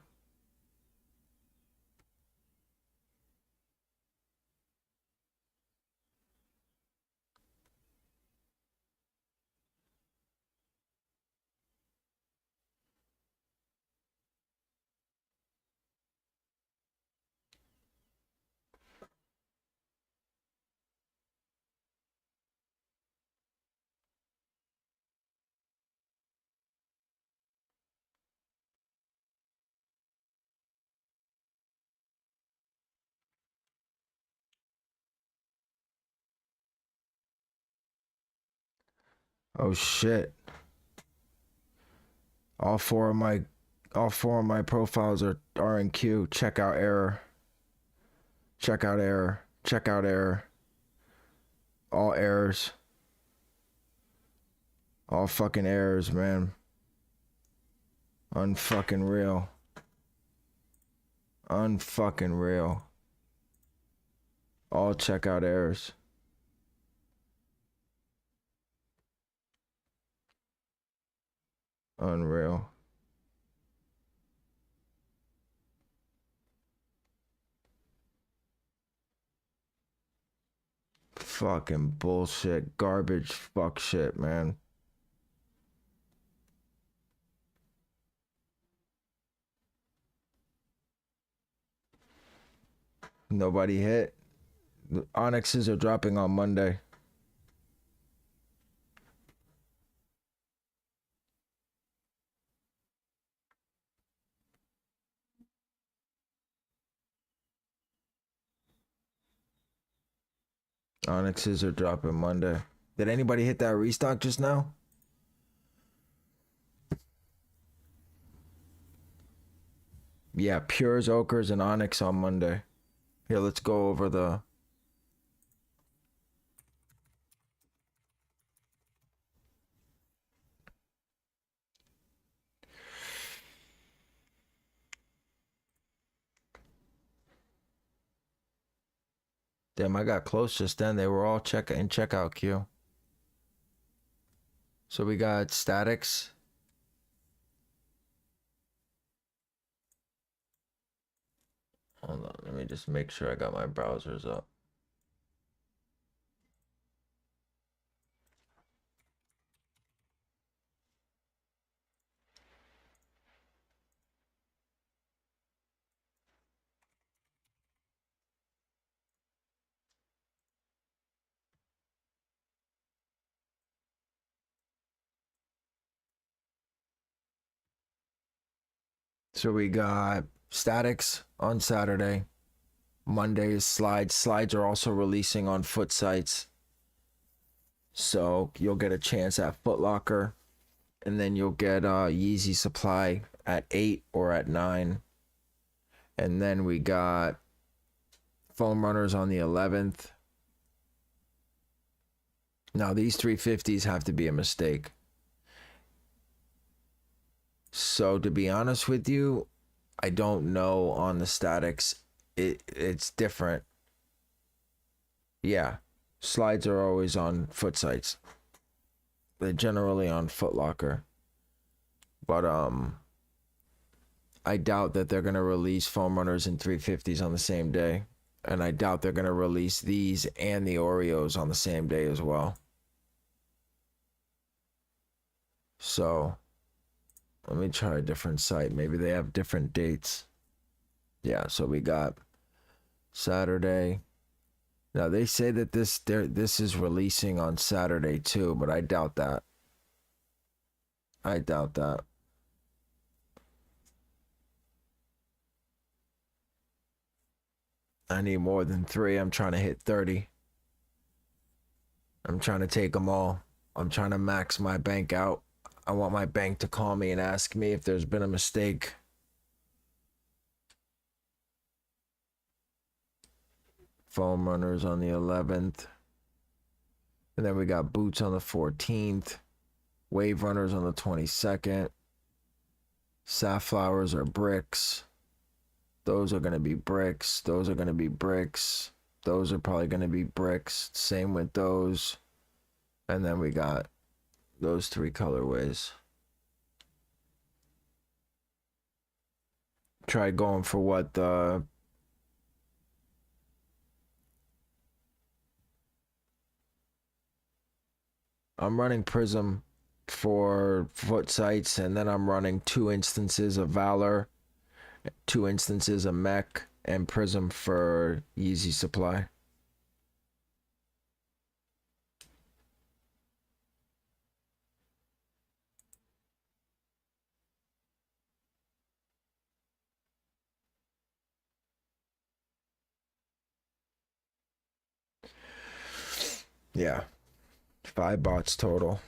Oh shit. All four of my profiles are in queue. Checkout error. Checkout error. Checkout error. All errors. All fucking errors, man. Unfucking real. Unfucking real. All checkout errors. Unreal. Fucking bullshit. Garbage fuck shit, man. Nobody hit. The Onyxes are dropping on Monday. Onyxes are dropping Monday. Did anybody hit that restock just now? Yeah, Pures, Ochres, and Onyx on Monday. Here, let's go over the. Damn, I got close just then. They were all in checkout queue. So we got statics. Hold on, let me just make sure I got my browsers up. So we got statics on Saturday. Monday is slides. Slides are also releasing on foot sites. So you'll get a chance at Foot Locker. And then you'll get Yeezy Supply at 8 or at 9. And then we got Foam Runners on the 11th. Now these 350s have to be a mistake. So to be honest with you, I don't know on the statics. It's different. Yeah, slides are always on foot sites. They're generally on Foot Locker. But I doubt that they're gonna release Foam Runners and 350s on the same day. And I doubt they're gonna release these and the Oreos on the same day as well. So Let me try a different site. Maybe they have different dates. Yeah, so we got Saturday. Now they say that this is releasing on Saturday too, but I doubt that. I doubt that. I need more than 3. I'm trying to hit 30. I'm trying to take them all. I'm trying to max my bank out. I want my bank to call me and ask me if there's been a mistake. Foam runners on the 11th. And then we got boots on the 14th. Wave runners on the 22nd. Safflowers are bricks. Those are going to be bricks. Those are going to be bricks. Those are probably going to be bricks. Same with those. And then we got those 3 colorways. Try going for what the I'm running Prism for foot sites, and then I'm running 2 instances of Valor, 2 instances of Mech, and Prism for Yeezy supply. Yeah, 5 bots total.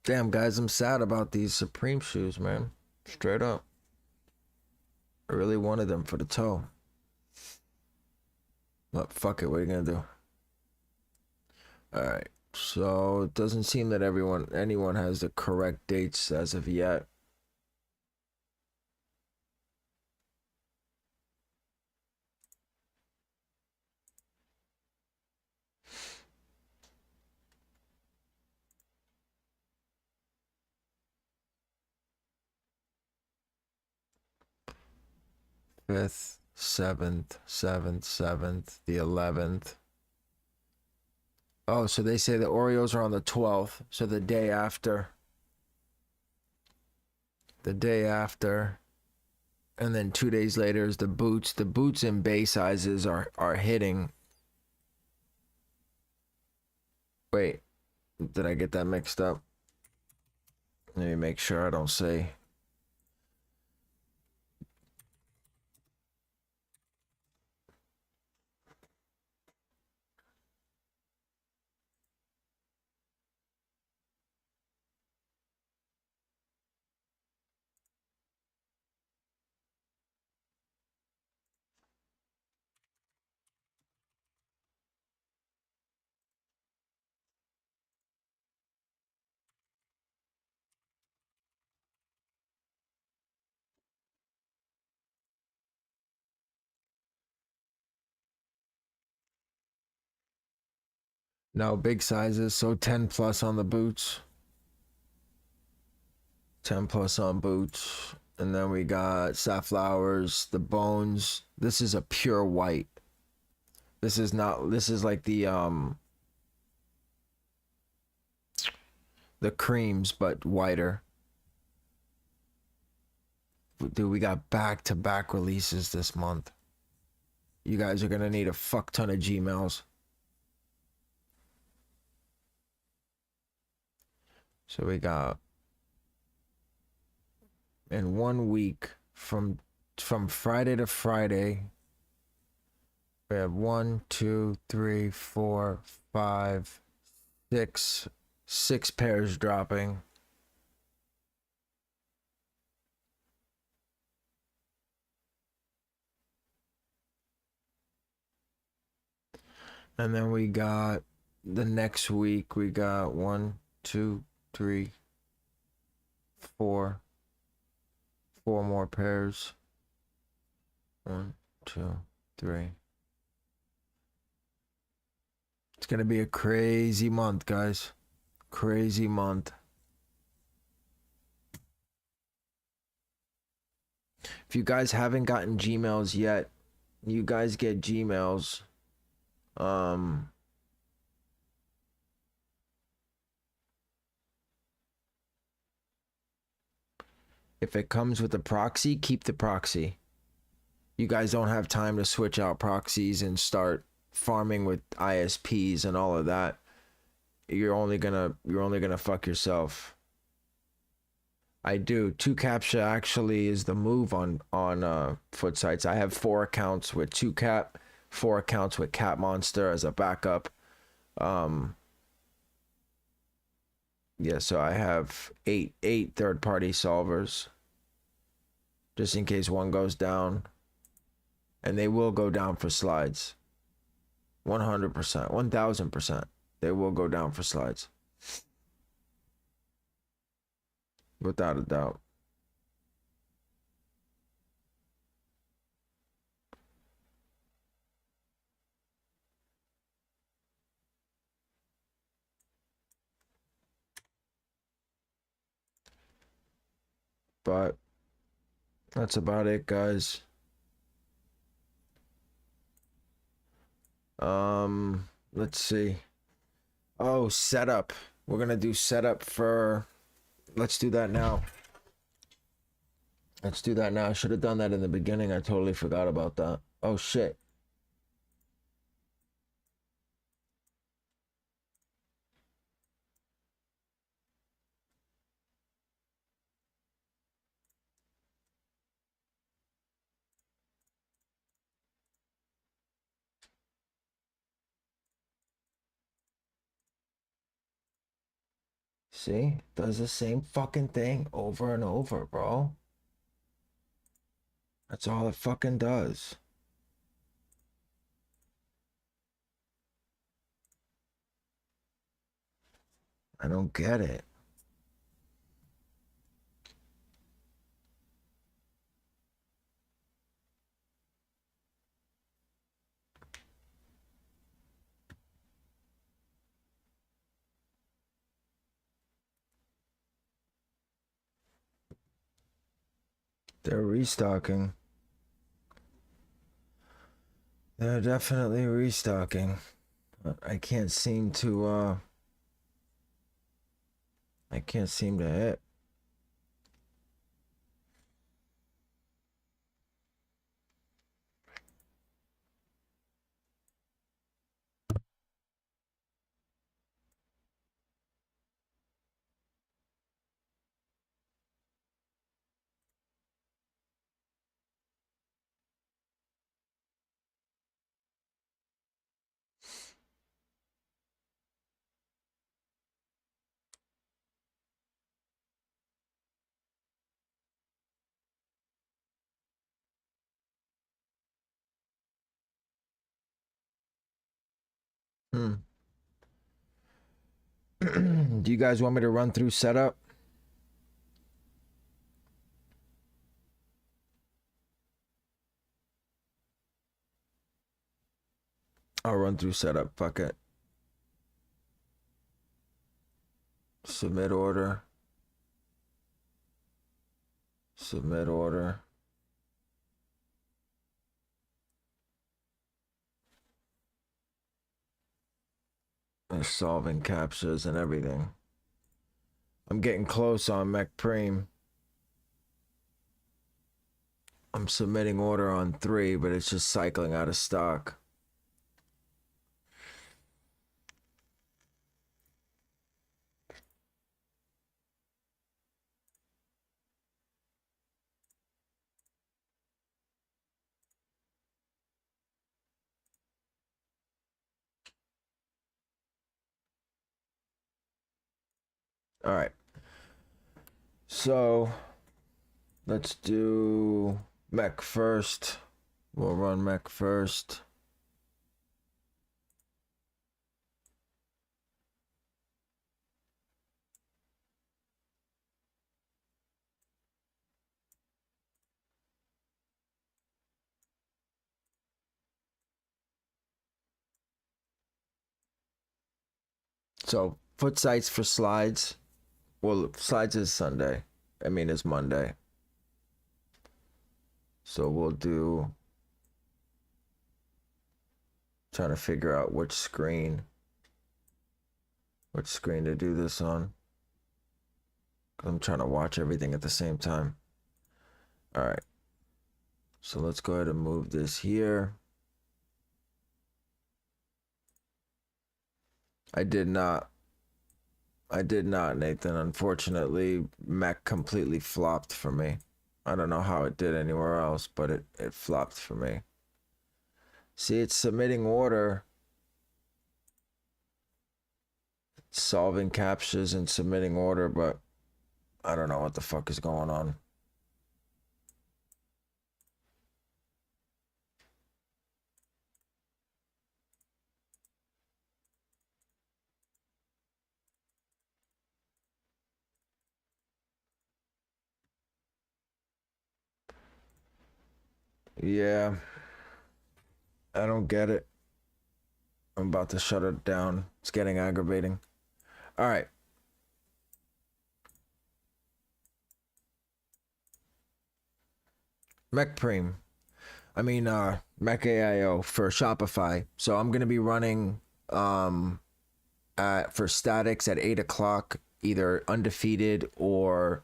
Damn, guys, I'm sad about these Supreme shoes, man. Straight up. I really wanted them for the toe. But fuck it, what are you gonna do? Alright, so it doesn't seem that anyone has the correct dates as of yet. Fifth, 7th, 7th, the 11th. Oh, so they say the Oreos are on the 12th, so the day after. The day after. And then 2 days later is the boots. The boots in bay sizes are hitting. Wait, did I get that mixed up? Let me make sure I don't say. No, big sizes, so 10 plus on the boots. 10 plus on boots. And then we got safflowers, the bones. This is a pure white. This is like the creams, but whiter. Dude, we got back-to-back releases this month. You guys are gonna need a fuck ton of Gmails. So we got in 1 week from Friday to Friday, we have 1, 2, 3, 4, 5, 6 pairs dropping. And then we got the next week, we got 1, 2, 3, 4 more pairs. 1, 2, 3. It's gonna be a crazy month, guys. Crazy month. If you guys haven't gotten Gmails yet, you guys get Gmails. If it comes with a proxy, keep the proxy. You guys don't have time to switch out proxies and start farming with ISPs and all of that. You're only gonna fuck yourself. I do. 2CAPTCHA actually is the move on foot sites. I have 4 accounts with 2CAP, 4 accounts with Cat Monster as a backup. Yeah, so I have eight third-party solvers just in case one goes down, and they will go down for slides. 100%, 1000%. They will go down for slides. Without a doubt. But that's about it, guys. Let's see. Oh, setup. We're gonna do setup for. Let's do that now. Let's do that now. I should have done that in the beginning. I totally forgot about that. Oh shit. See? Does the same fucking thing over and over, bro. That's all it fucking does. I don't get it. They're restocking. They're definitely restocking. I can't seem to hit. Do you guys want me to run through setup? I'll run through setup. Fuck it. Submit order. Submit order. And solving captchas and everything. I'm getting close on Mech Preem. I'm submitting order on 3, but it's just cycling out of stock. All right. So let's do Mech first. We'll run Mech first. So foot sites for slides. Well, slides is Sunday. I mean, it's Monday. So we'll do. Trying to figure out which screen to do this on. I'm trying to watch everything at the same time. All right. So let's go ahead and move this here. I did not, Nathan. Unfortunately, Mech completely flopped for me. I don't know how it did anywhere else, but it flopped for me. See, it's submitting order, solving captures and submitting order, but I don't know what the fuck is going on. Yeah, I don't get it. I'm about to shut it down. It's getting aggravating. All right. Mech Preem. Mech AIO for Shopify. So I'm gonna be running for statics at 8 o'clock, either undefeated or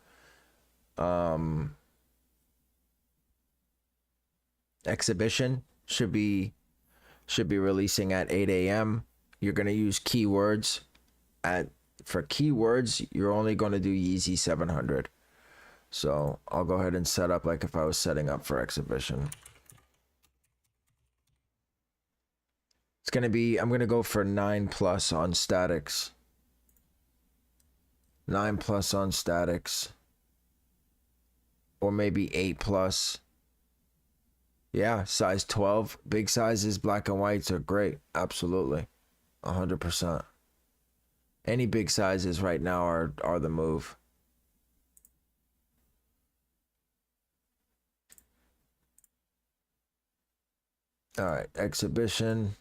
exhibition should be releasing at 8 a.m. You're gonna use keywords. For keywords, you're only gonna do Yeezy 700. So I'll go ahead and set up like if I was setting up for exhibition. It's gonna be, I'm gonna go for 9+ on statics. 9+ on statics. Or maybe 8+. Yeah, size 12. Big sizes, black and whites are great. Absolutely. 100%. Any big sizes right now are the move. All right, exhibition.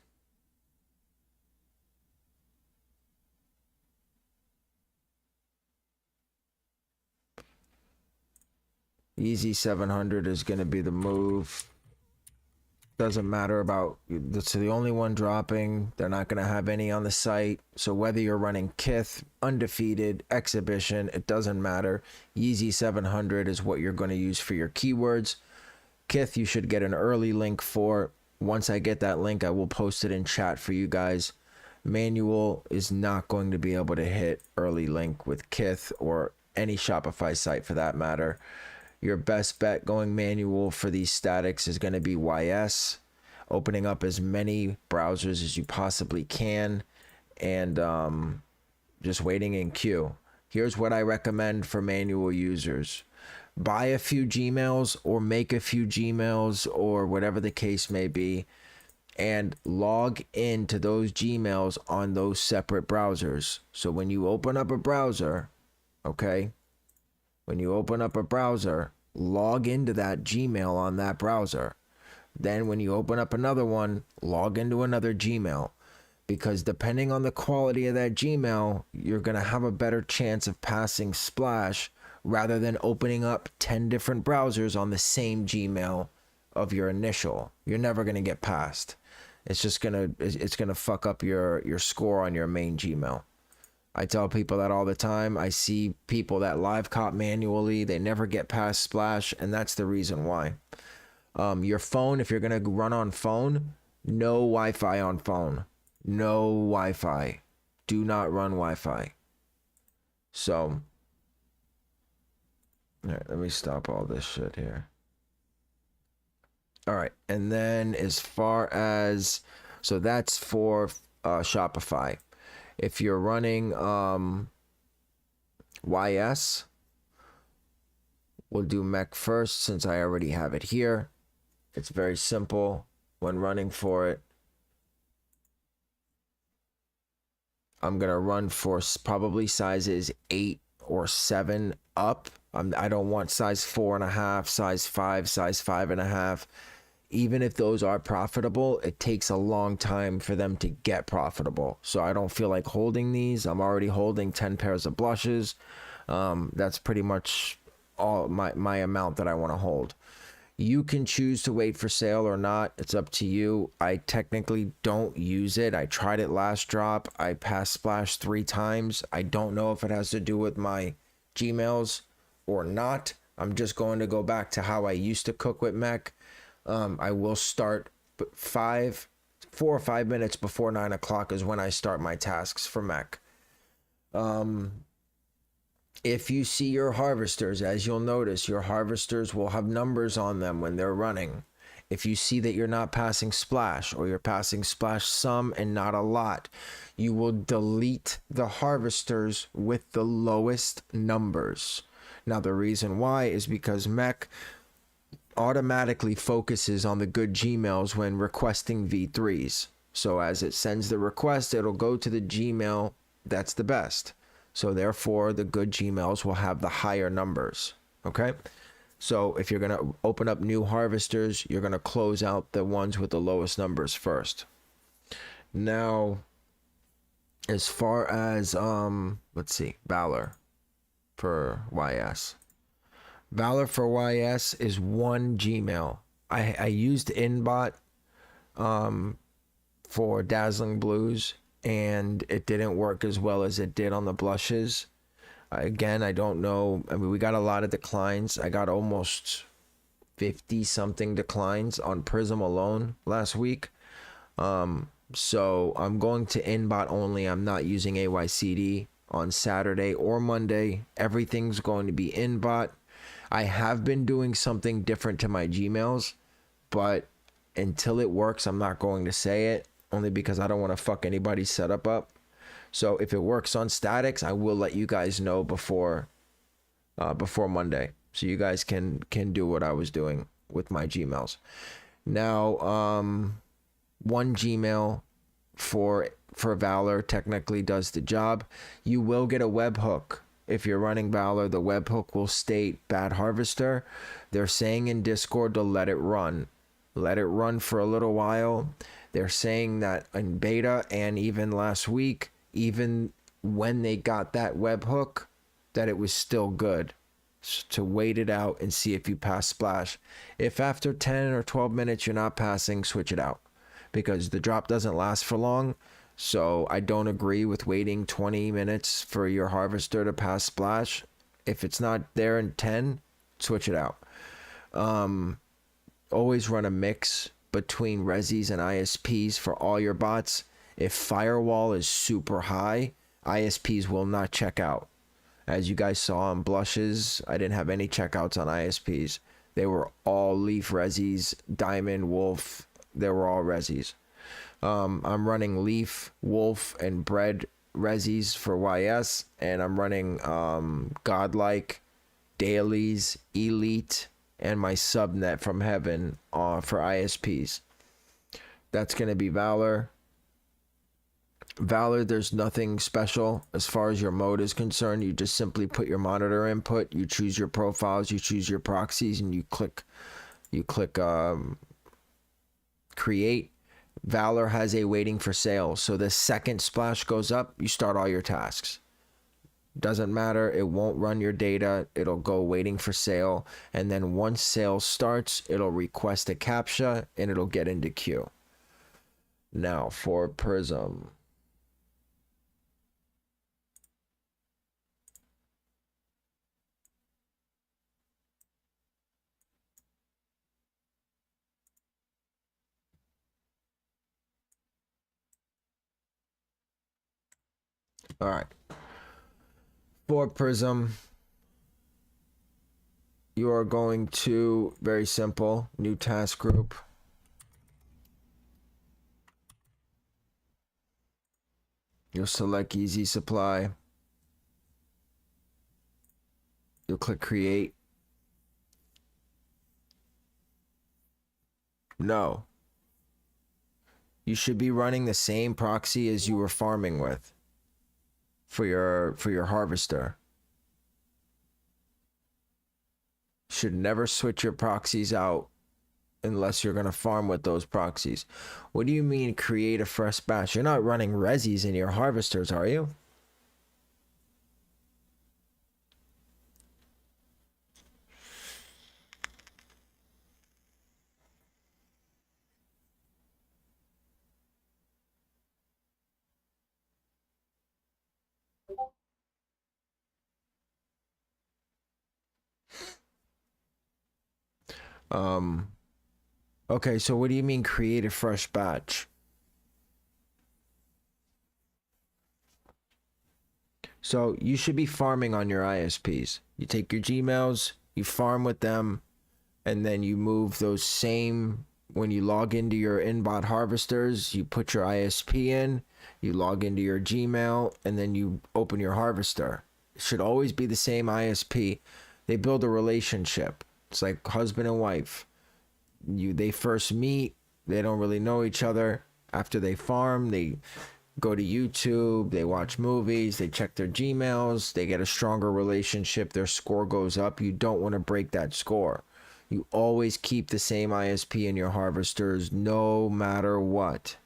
Yeezy 700 is going to be the move. Doesn't matter about, it's the only one dropping. They're not going to have any on the site. So whether you're running Kith, undefeated, exhibition, it doesn't matter. Yeezy 700 is what you're going to use for your keywords. Kith, you should get an early link for. Once I get that link, I will post it in chat for you guys. Manual is not going to be able to hit early link with Kith or any Shopify site for that matter. Your best bet going manual for these statics is going to be YS, opening up as many browsers as you possibly can, and just waiting in queue. Here's what I recommend for manual users. Buy a few Gmails or make a few Gmails or whatever the case may be, and log into those Gmails on those separate browsers. So when you open up a browser, okay, when you open up a browser, log into that Gmail on that browser. Then when you open up another one, log into another Gmail. Because depending on the quality of that Gmail, you're going to have a better chance of passing Splash rather than opening up 10 different browsers on the same Gmail of your initial. You're never going to get past. It's just going to fuck up your score on your main Gmail. I tell people that all the time. I see people that live cop manually, they never get past Splash, and that's the reason why. Your phone, if you're going to run on phone, no Wi-Fi on phone. No Wi-Fi. Do not run Wi-Fi. So, all right, let me stop all this shit here. All right, and then as far as, so that's for Shopify. If you're running YS, we'll do mech first since I already have it here. It's very simple when running for it. I'm going to run for probably sizes 8 or 7 up. I don't want size 4.5, size 5, size 5.5. Even if those are profitable, it takes a long time for them to get profitable. So I don't feel like holding these. I'm already holding 10 pairs of blushes. That's pretty much all my amount that I want to hold. You can choose to wait for sale or not. It's up to you. I technically don't use it. I tried it last drop. I passed Splash 3 times. I don't know if it has to do with my Gmails or not. I'm just going to go back to how I used to cook with mech. I will start 4 or 5 minutes before 9 o'clock is when I start my tasks for mech. If you see your harvesters, as you'll notice, your harvesters will have numbers on them when they're running. If you see that you're not passing splash, or you're passing splash some and not a lot, you will delete the harvesters with the lowest numbers. Now, the reason why is because mech automatically focuses on the good Gmails when requesting V3s. So as it sends the request, it'll go to the Gmail that's the best. So therefore, the good Gmails will have the higher numbers. Okay? So if you're going to open up new harvesters, you're going to close out the ones with the lowest numbers first. Now, as far as, let's see, Valor for YS. Valor for YS is one Gmail. I used Inbot for Dazzling Blues, and it didn't work as well as it did on the blushes. Again, I don't know. I mean, we got a lot of declines. I got almost 50 something declines on Prism alone last week. So I'm going to Inbot only. I'm not using AYCD on Saturday or Monday. Everything's going to be Inbot. I have been doing something different to my Gmails, but until it works, I'm not going to say it, only because I don't want to fuck anybody's setup up. So if it works on statics, I will let you guys know before Monday, so you guys can do what I was doing with my Gmails. Now, one Gmail for Valor technically does the job. You will get a webhook. If you're running Valor, the webhook will state bad harvester. They're saying in Discord to let it run. Let it run for a little while. They're saying that in beta and even last week, even when they got that webhook, that it was still good. To wait it out and see if you pass splash. If after 10 or 12 minutes you're not passing, switch it out, because the drop doesn't last for long. So I don't agree with waiting 20 minutes for your harvester to pass splash. If it's not there in 10, switch it out. Always run a mix between resis and ISPs for all your bots. If firewall is super high, ISPs will not check out. As you guys saw on blushes, I didn't have any checkouts on ISPs. They were all leaf resis, diamond, wolf. They were all resis. I'm running leaf, wolf, and bread resis for YS, and I'm running godlike, dailies, elite, and my subnet from heaven for ISPs. That's going to be Valor. Valor, there's nothing special as far as your mode is concerned. You just simply put your monitor input, you choose your profiles, you choose your proxies, and you click create. Valor has a waiting for sale, so the second splash goes up, you start all your tasks. Doesn't matter, it won't run your data, it'll go waiting for sale, and then once sale starts, it'll request a captcha and it'll get into queue. Now for Prism. All right. For Prism, you are going to, very simple, new task group. You'll select Easy Supply. You'll click Create. No. You should be running the same proxy as you were farming with for your harvester. Should never switch your proxies out unless you're going to farm with those proxies. What do you mean create a fresh batch? You're not running resis in your harvesters, are you? Um, okay, so what do you mean create a fresh batch? So you should be farming on your ISPs. You take your Gmails, you farm with them, and then you move those same, when you log into your inbot harvesters, you put your ISP in, you log into your Gmail, and then you open your harvester. It should always be the same ISP. They build a relationship. It's like husband and wife. They first meet, they don't really know each other. After they farm, they go to YouTube, they watch movies, they check their Gmails, they get a stronger relationship, their score goes up. You don't want to break that score. You always keep the same ISP in your harvesters no matter what.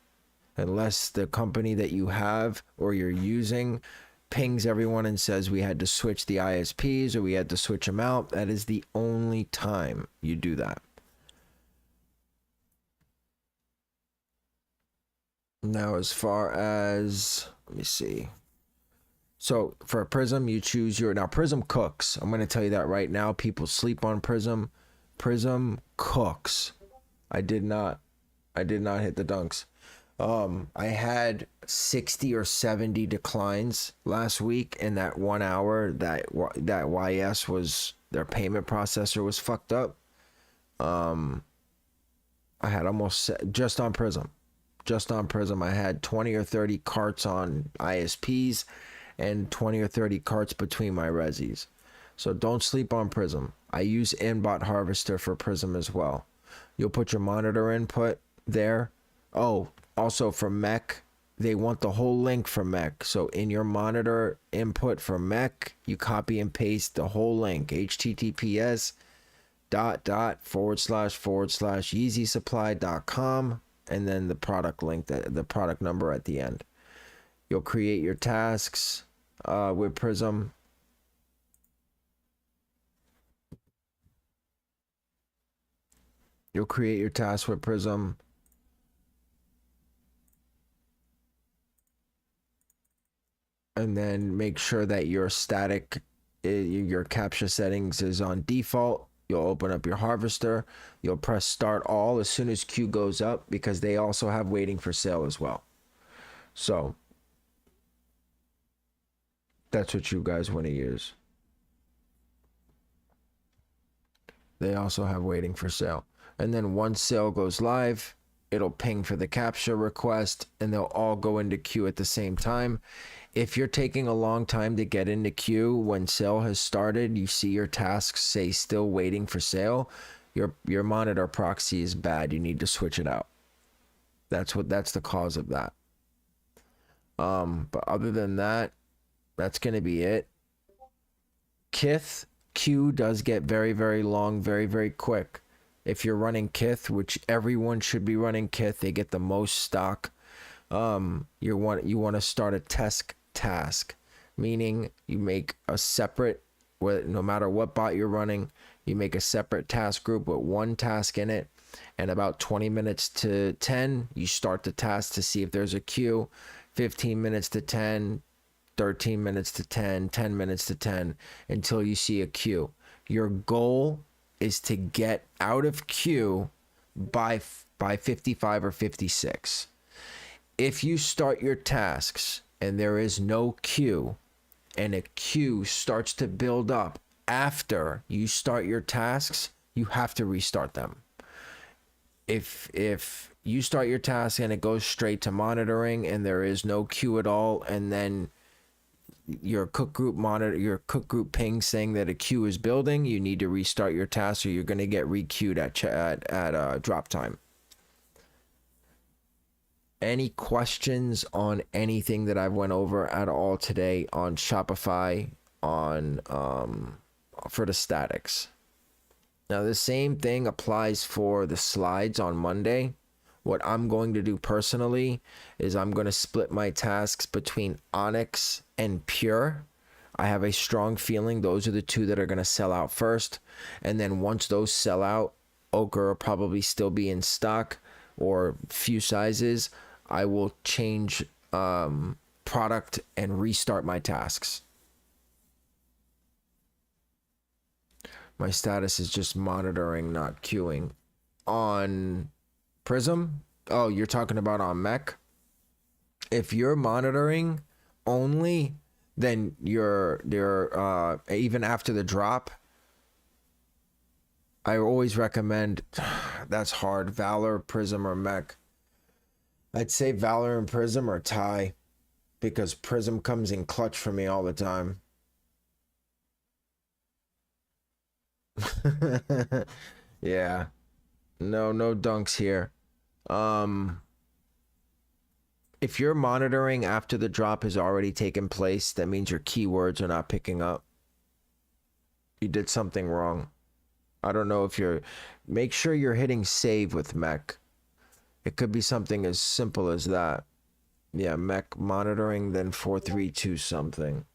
Unless the company that you have or you're using pings everyone and says we had to switch the ISPs or we had to switch them out, that is the only time you do that. Now, as far as, let me see. So for a Prism, you choose your, now Prism cooks. I'm going to tell you that right now. People sleep on Prism. Prism cooks. I did not hit the dunks. I had 60 or 70 declines last week in that 1 hour that YS was, their payment processor was fucked up. I had almost, just on Prism, I had 20 or 30 carts on ISPs and 20 or 30 carts between my resis. So don't sleep on Prism. I use Inbot Harvester for Prism as well. You'll put your monitor input there. Oh, also for Mech, they want the whole link for Mech. So in your monitor input for Mech, you copy and paste the whole link. HTTPS / //yeezysupply.com and then the product link, the product number at the end. You'll create your tasks with Prism. You'll create your tasks with Prism. And then make sure that your static, your captcha settings is on default. You'll open up your harvester. You'll press start all as soon as queue goes up because they also have waiting for sale as well. So that's what you guys want to use. They also have waiting for sale. And then once sale goes live, it'll ping for the captcha request and they'll all go into queue at the same time. If you're taking a long time to get into queue when sale has started, you see your tasks say still waiting for sale, your monitor proxy is bad. You need to switch it out. That's the cause of that. But other than that, that's going to be it. Kith queue does get very, very long, very, very quick. If you're running Kith, which everyone should be running Kith, they get the most stock. You want to start a test task, meaning you make a separate, no matter what bot you're running, you make a separate task group with one task in it, and about 20 minutes to 10 you start the task to see if there's a queue. 15 minutes to 10, 13 minutes to 10, 10 minutes to 10 until you see a queue. Your goal is to get out of queue by 55 or 56. If you start your tasks and there is no queue and a queue starts to build up after you start your tasks, you have to restart them. If you start your task and it goes straight to monitoring and there is no queue at all, and then your cook group ping saying that a queue is building, you need to restart your task or you're going to get re-queued at drop time. Any questions on anything that I've went over at all today on Shopify on for the statics? Now the same thing applies for the slides on Monday. What I'm going to do personally is I'm going to split my tasks between Onyx and Pure. I have a strong feeling those are the two that are going to sell out first. And then once those sell out, Ochre will probably still be in stock or few sizes. I will change product and restart my tasks. My status is just monitoring, not queuing. On Prism? Oh, you're talking about on Mech? If you're monitoring only, then you're even after the drop, I always recommend, that's hard, Valor, Prism, or Mech. I'd say Valor and Prism or tie, because Prism comes in clutch for me all the time. Yeah. No dunks here. If you're monitoring after the drop has already taken place, that means your keywords are not picking up. You did something wrong. I don't know if you're... Make sure you're hitting save with Mech. It could be something as simple as that. Yeah, Mech monitoring, then 432 something.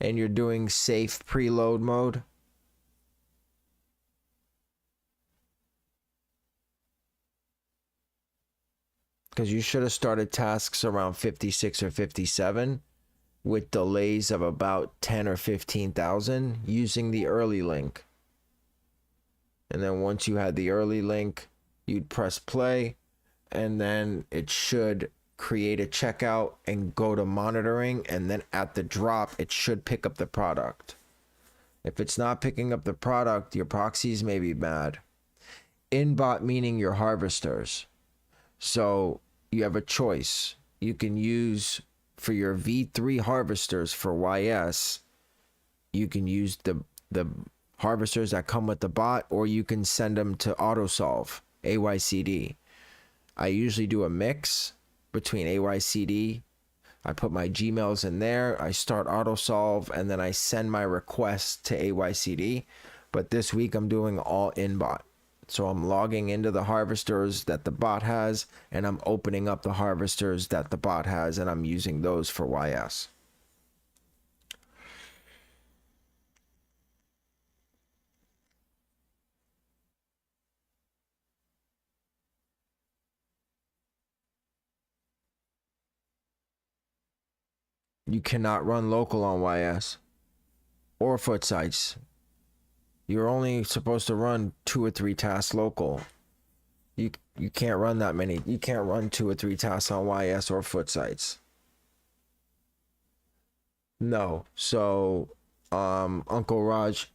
And you're doing safe preload mode. Because you should have started tasks around 56 or 57 with delays of about 10 or 15,000 using the early link. And then once you had the early link, you'd press play, and then it should create a checkout and go to monitoring, and then at the drop, it should pick up the product. If it's not picking up the product, your proxies may be bad. Inbot meaning your harvesters. So you have a choice. You can use for your V3 harvesters for YS, you can use the harvesters that come with the bot, or you can send them to Autosolve, AYCD. I usually do a mix between AYCD. I put my Gmails in there, I start Autosolve, and then I send my requests to AYCD. But this week I'm doing all inbot. So I'm logging into the harvesters that the bot has, and I'm opening up the harvesters that the bot has, and I'm using those for YS. You cannot run local on YS or foot sites. You're only supposed to run 2 or 3 tasks local. You can't run that many. You can't run 2 or 3 tasks on YS or foot sites. No. So, Uncle Raj,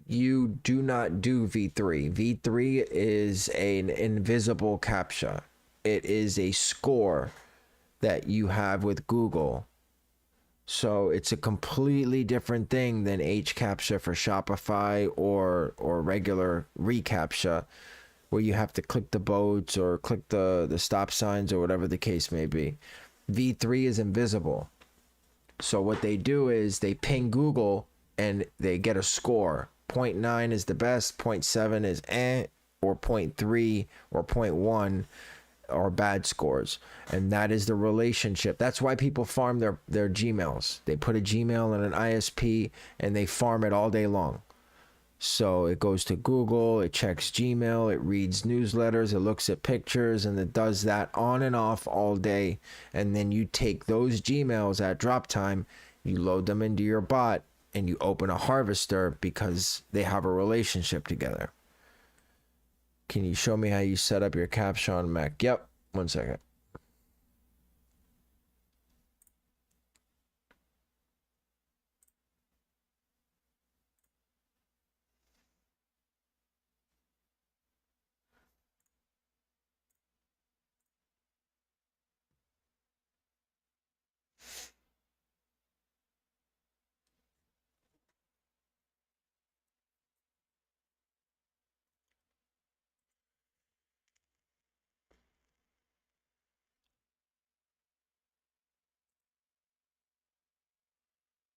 you do not do V3. V3 is an invisible CAPTCHA. It is a score that you have with Google. So it's a completely different thing than HCAPTCHA for Shopify or regular reCAPTCHA, where you have to click the boats or click the stop signs or whatever the case may be. V3 is invisible. So what they do is they ping Google and they get a score. 0.9 is the best, 0.7 is or 0.3 or 0.1 are bad scores. And that is the relationship. That's why people farm their Gmails. They put a Gmail in an ISP and they farm it all day long. So it goes to Google, it checks Gmail, it reads newsletters, it looks at pictures, and it does that on and off all day. And then you take those Gmails at drop time, you load them into your bot, and you open a harvester because they have a relationship together. Can you show me how you set up your CAPTCHA on Mac? Yep, 1 second.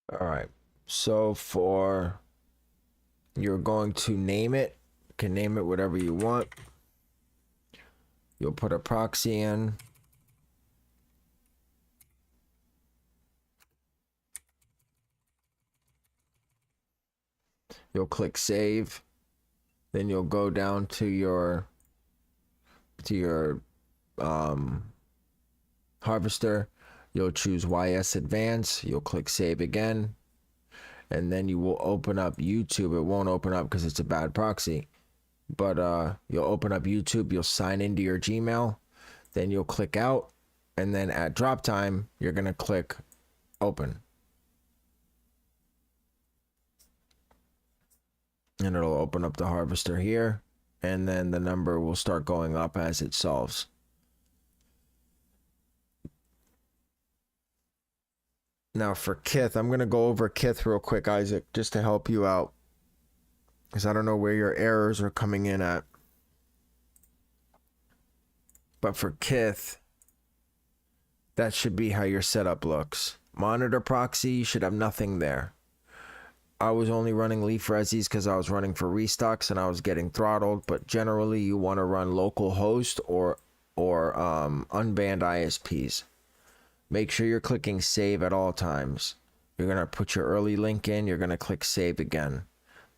All right. So you're going to name it. You can name it whatever you want. You'll put a proxy in. You'll click save. Then you'll go down to your harvester. You'll choose YS Advance. You'll click save again. and then you will open up YouTube. It won't open up because it's a bad proxy, but you'll open up YouTube, you'll sign into your Gmail, then you'll click out, and then at drop time, you're going to click open. And it'll open up the harvester here, and then the number will start going up as it solves. Now for Kith, I'm going to go over Kith real quick, Isaac, just to help you out, because I don't know where your errors are coming in at. But for Kith, that should be how your setup looks. Monitor proxy, you should have nothing there. I was only running leaf resis because I was running for restocks and I was getting throttled, but generally you want to run local host or unbanned ISPs. Make sure you're clicking save at all times. You're going to put your early link in, you're going to click save again.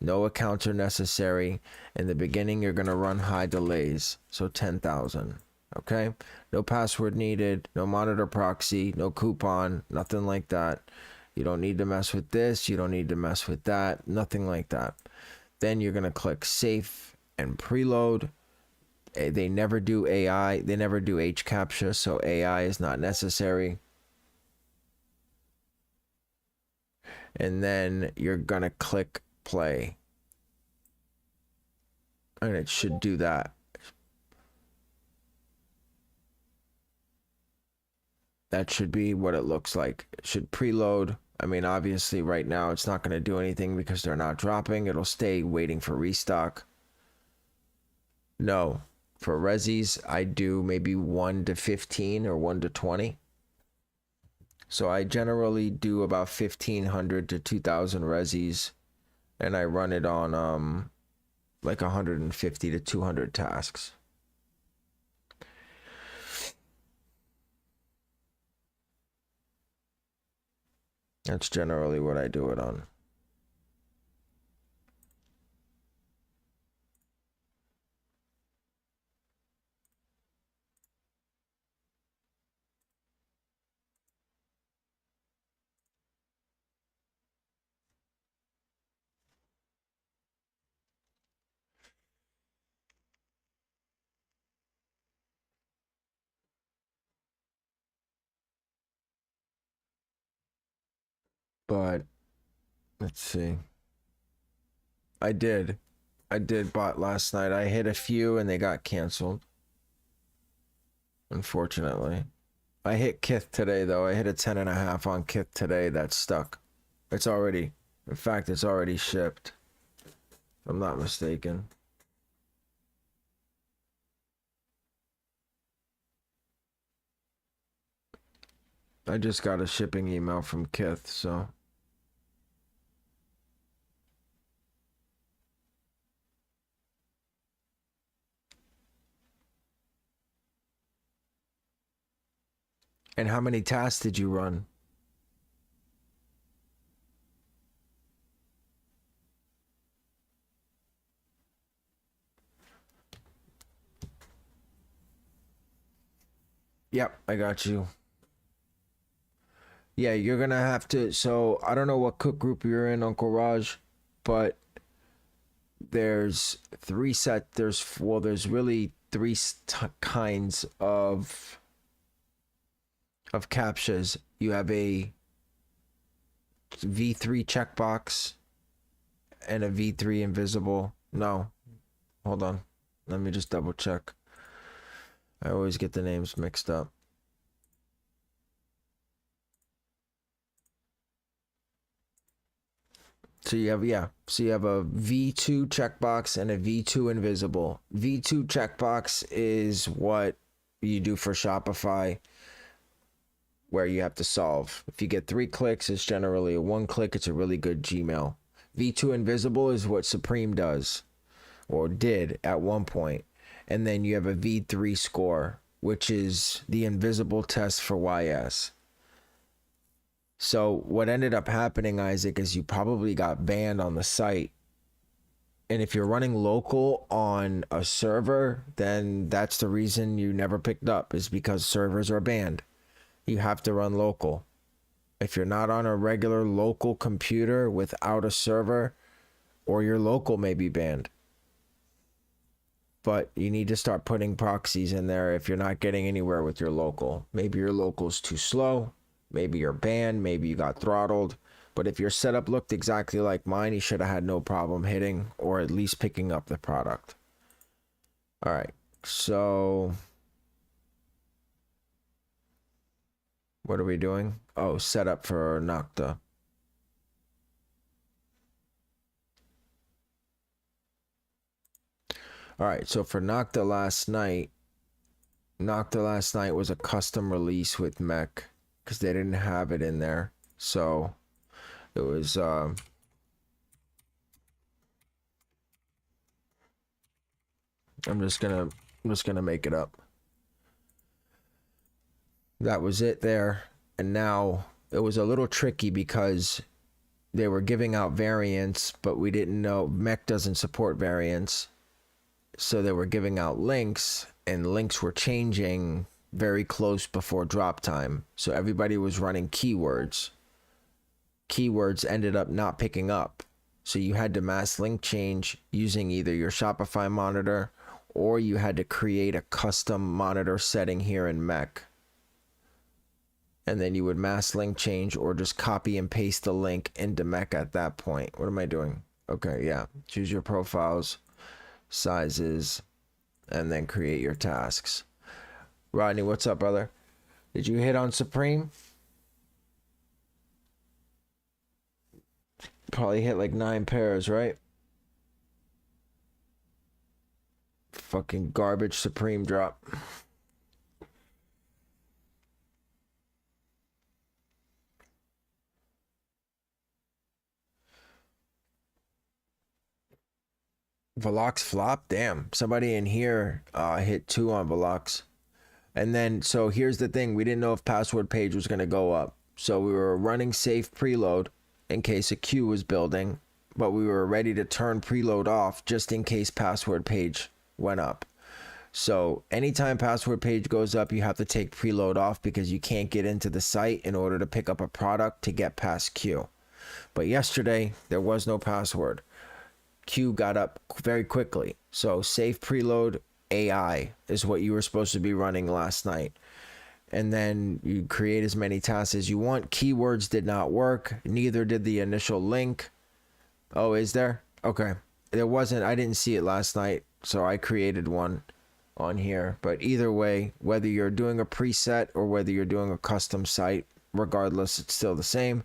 No accounts are necessary. In the beginning, you're going to run high delays, so 10,000. Okay? No password needed, no monitor proxy, no coupon, nothing like that. You don't need to mess with this, you don't need to mess with that, nothing like that. Then you're going to click safe and preload. They never do AI, they never do HCAPTCHA, so AI is not necessary. And then you're going to click play. And it should do that. That should be what it looks like. It should preload. I mean, obviously right now it's not going to do anything because they're not dropping. It'll stay waiting for restock. No, for resis, I do maybe 1 to 15 or 1 to 20. So I generally do about 1,500 to 2,000 resis, and I run it on like 150 to 200 tasks. That's generally what I do it on. But let's see. I did bot last night. I hit a few and they got canceled, unfortunately. I hit Kith today though. I hit a 10.5 on Kith today. That's stuck. It's already, in fact, it's already shipped, if I'm not mistaken. I just got a shipping email from Kith, so. And how many tasks did you run? Yep, I got you. Yeah, you're gonna have to. So I don't know what cook group you're in, Uncle Raj, but there's there's really three kinds of captchas. You have a V3 checkbox and a V3 invisible. No, hold on. Let me just double check. I always get the names mixed up. So you have, yeah, so you have a V2 checkbox and a V2 invisible. V2 checkbox is what you do for Shopify, where you have to solve. If you get 3 clicks, it's generally a 1 click. It's a really good Gmail. V2 invisible is what Supreme does, or did at one point. And then you have a V3 score, which is the invisible test for YS. So what ended up happening, Isaac, is you probably got banned on the site. And if you're running local on a server, then that's the reason you never picked up, is because servers are banned. You have to run local. If you're not on a regular local computer without a server, or your local may be banned. But you need to start putting proxies in there if you're not getting anywhere with your local. Maybe your local's too slow. Maybe you're banned. Maybe you got throttled. But if your setup looked exactly like mine, you should have had no problem hitting or at least picking up the product. All right. So what are we doing? Oh, setup for Nocta. All right, so for Nocta last night was a custom release with Mech because they didn't have it in there. So it was I'm just gonna make it up. That was it there. And now it was a little tricky because they were giving out variants, but we didn't know Mech doesn't support variants. So they were giving out links, and links were changing very close before drop time. So everybody was running keywords. Keywords ended up not picking up. So you had to mass link change using either your Shopify monitor, or you had to create a custom monitor setting here in Mech. And then you would mass link change or just copy and paste the link into Mech at that point. What am I doing? Okay, yeah. Choose your profiles, sizes, and then create your tasks. Rodney, what's up, brother? Did you hit on Supreme? Probably hit like 9 pairs, right? Fucking garbage Supreme drop. Velox flop? Damn. Somebody in here hit 2 on Velox. And then, so here's the thing. We didn't know if password page was going to go up. So we were running safe preload in case a queue was building. But we were ready to turn preload off just in case password page went up. So anytime password page goes up, you have to take preload off because you can't get into the site in order to pick up a product to get past queue. But yesterday, there was no password. Queue got up very quickly. So safe preload AI is what you were supposed to be running last night. And then you create as many tasks as you want. Keywords did not work. Neither did the initial link. Oh, is there? Okay. There wasn't. I didn't see it last night. So I created one on here. But either way, whether you're doing a preset or whether you're doing a custom site, regardless, it's still the same.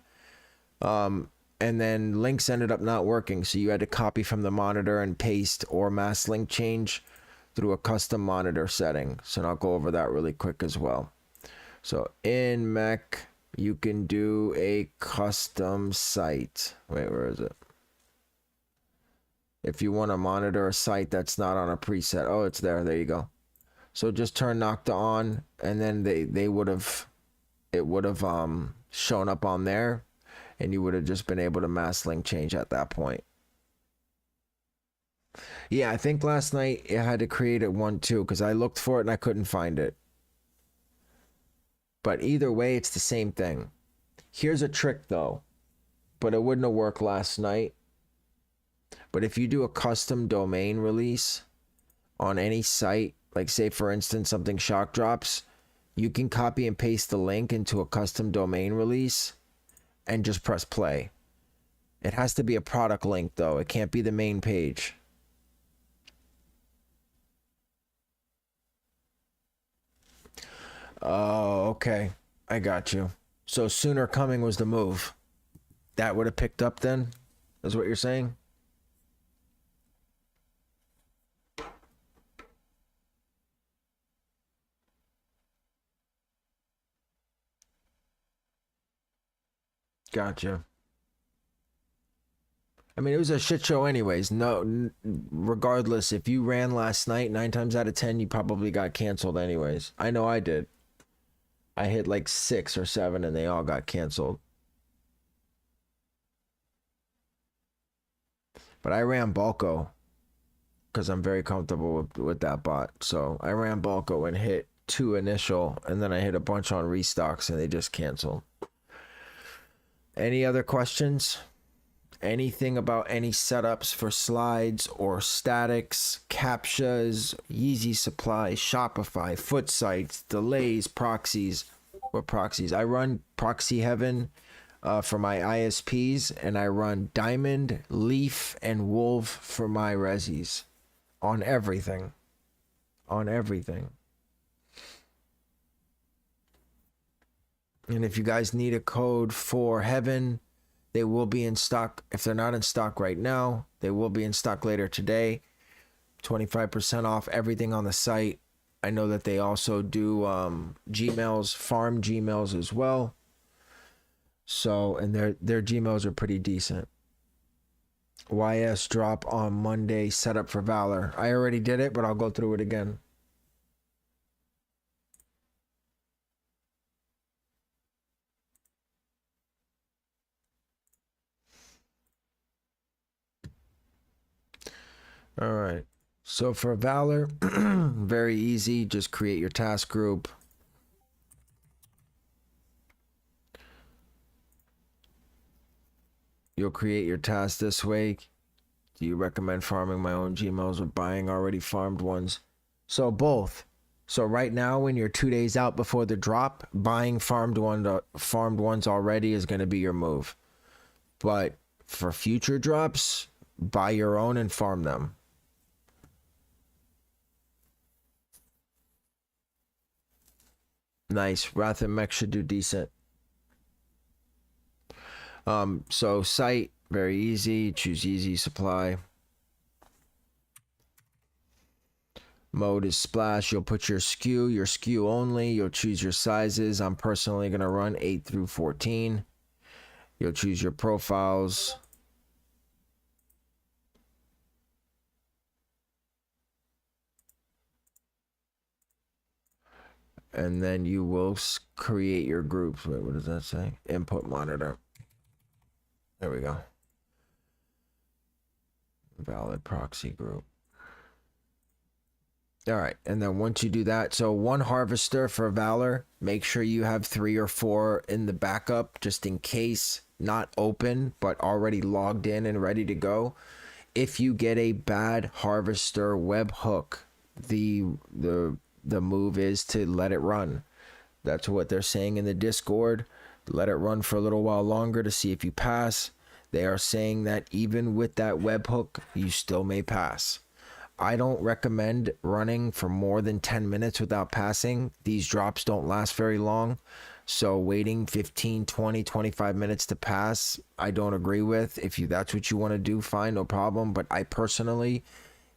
And then links ended up not working, so you had to copy from the monitor and paste or mass link change through a custom monitor setting. So I'll go over that really quick as well. So in Mech, you can do a custom site. Wait, where is it? If you want to monitor a site that's not on a preset. Oh, it's there. There you go. So just turn Nocta on, and then it would have shown up on there. And you would have just been able to mass link change at that point. Yeah, I think last night I had to create it one too because I looked for it and I couldn't find it. But either way, it's the same thing. Here's a trick though, but it wouldn't have worked last night. But if you do a custom domain release on any site, like say for instance something shock drops, you can copy and paste the link into a custom domain release and just press play. It has to be a product link though. It can't be the main page. Oh, okay. I got you. So sooner coming was the move. That would have picked up then? Is what you're saying? Gotcha. I mean, it was a shit show anyways. No, regardless, if you ran last night, 9 times out of 10, you probably got canceled anyways. I know I did. I hit like 6 or 7 and they all got canceled. But I ran Balco because I'm very comfortable with that bot. So I ran Balco and hit 2 initial, and then I hit a bunch on restocks and they just canceled. Any other questions? Anything about any setups for slides or statics, captchas, Yeezy supply, Shopify, foot sites, delays, proxies, or proxies? I run Proxy Heaven for my ISPs, and I run Diamond, Leaf, and Wolf for my resis on everything. On everything. And if you guys need a code for Heaven, they will be in stock. If they're not in stock right now, they will be in stock later today. 25% off everything on the site. I know that they also do Gmails, farm Gmails as well. So, and their Gmails are pretty decent. YS drop on Monday, set up for Valor. I already did it, but I'll go through it again. All right. So for Valor, very easy. Just create your task group. You'll create your task this way. Do you recommend farming my own Gmails or buying already farmed ones? So both. So right now, when you're 2 days out before the drop, buying farmed ones already is going to be your move. But for future drops, buy your own and farm them. Nice. Wrath and Mech should do decent. So site, very easy. Choose Yeezy supply. Mode is splash. You'll put your SKU only. You'll choose your sizes. I'm personally going to run 8 through 14. You'll choose your profiles. And then you will create your groups. Wait, what does that say? Input monitor. There we go. Valid proxy group. All right. And then once you do that, so one harvester for Valor, make sure you have 3 or 4 in the backup just in case, not open, but already logged in and ready to go. If you get a bad harvester webhook, the move is to let it run. That's what they're saying in the Discord. Let it run for a little while longer to see if you pass. They are saying that even with that webhook, you still may pass. I don't recommend running for more than 10 minutes without passing. These drops don't last very long. So waiting 15, 20, 25 minutes to pass, I don't agree with. If that's what you want to do, fine, no problem. But I personally,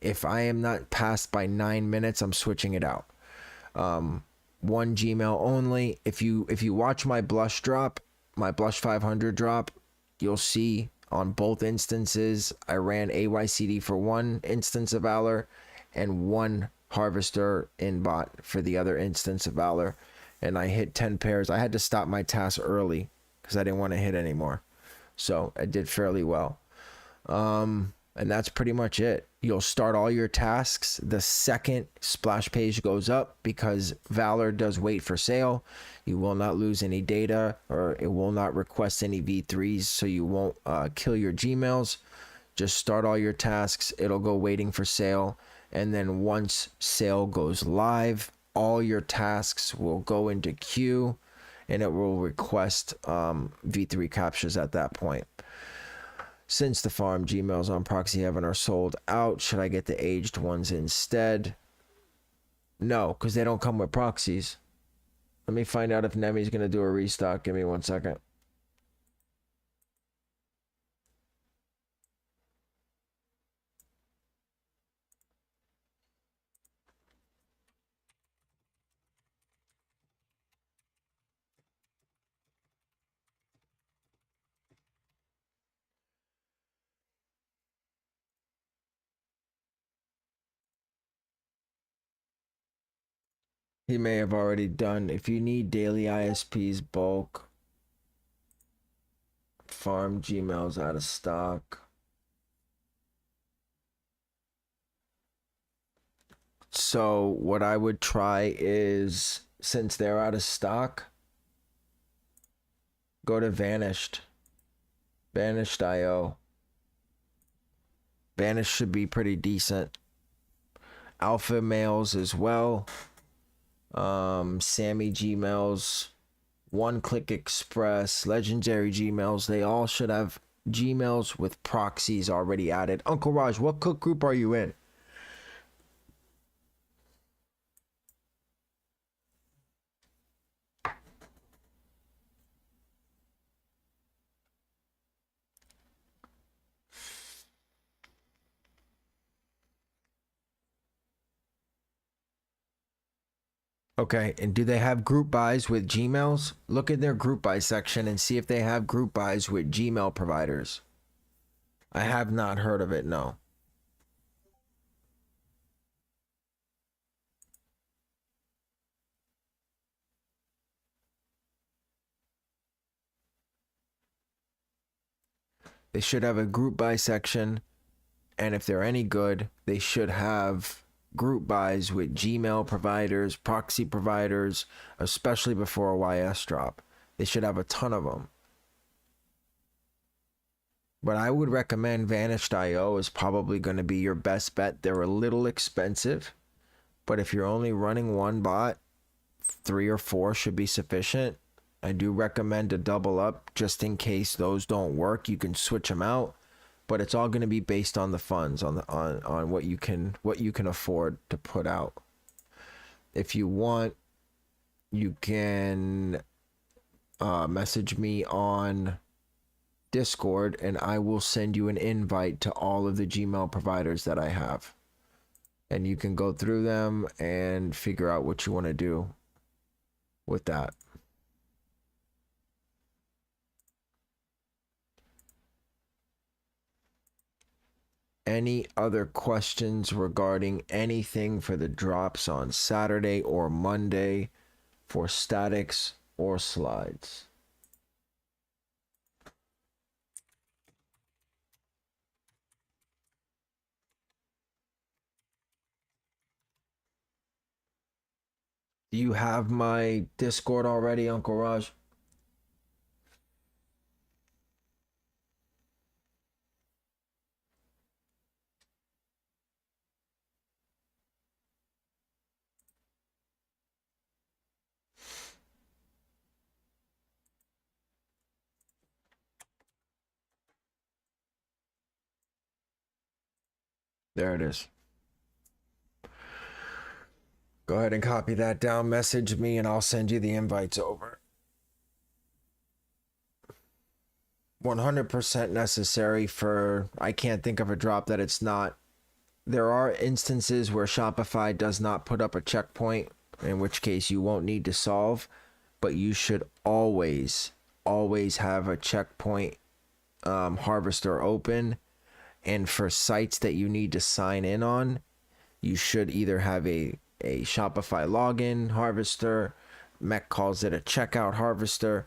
if I am not passed by 9 minutes, I'm switching it out. One Gmail only. If you watch my blush drop, my blush 500 drop, you'll see on both instances I ran AYCD for one instance of Valor and one harvester in bot for the other instance of Valor, and I hit 10 pairs. I had to stop my task early because I didn't want to hit anymore, so I did fairly well. And that's pretty much it. You'll start all your tasks the second splash page goes up because Valor does wait for sale. You will not lose any data, or it will not request any V3s, so you won't kill your Gmails. Just start all your tasks. It'll go waiting for sale. And then once sale goes live, all your tasks will go into queue and it will request V3 captures at that point. Since the farm Gmails on Proxy Heaven are sold out, should I get the aged ones instead? No, because they don't come with proxies. Let me find out if Nemi's going to do a restock. Give me 1 second. He may have already done. If you need daily ISPs bulk, farm Gmails out of stock. So what I would try is, since they're out of stock, go to Vanished. Banished.io. Banished should be pretty decent. Alpha mails as well. Sammy Gmails, One Click Express, Legendary Gmails. They all should have Gmails with proxies already added. Uncle Raj, what cook group are you in? Okay, and do they have group buys with Gmails? Look in their group buy section and see if they have group buys with Gmail providers. I have not heard of it, no. They should have a group buy section, and if they're any good, they should have group buys with Gmail providers, proxy providers, especially before a YS drop. They should have a ton of them. But I would recommend Vanished.io is probably going to be your best bet. They're a little expensive, but if you're only running one bot, 3 or 4 should be sufficient. I do recommend to double up just in case those don't work. You can switch them out, but it's all going to be based on the funds, on what you can afford to put out. If you want, you can message me on Discord and I will send you an invite to all of the Gmail providers that I have, and you can go through them and figure out what you want to do with that. Any other questions regarding anything for the drops on Saturday or Monday for statics or slides? Do you have my Discord already, Uncle Raj? There it is. Go ahead and copy that down, message me, and I'll send you the invites over. 100% necessary for, I can't think of a drop that it's not. There are instances where Shopify does not put up a checkpoint, in which case you won't need to solve, but you should always have a checkpoint harvester open. And for sites that you need to sign in on, you should either have a Shopify login harvester. Mech calls it a checkout harvester,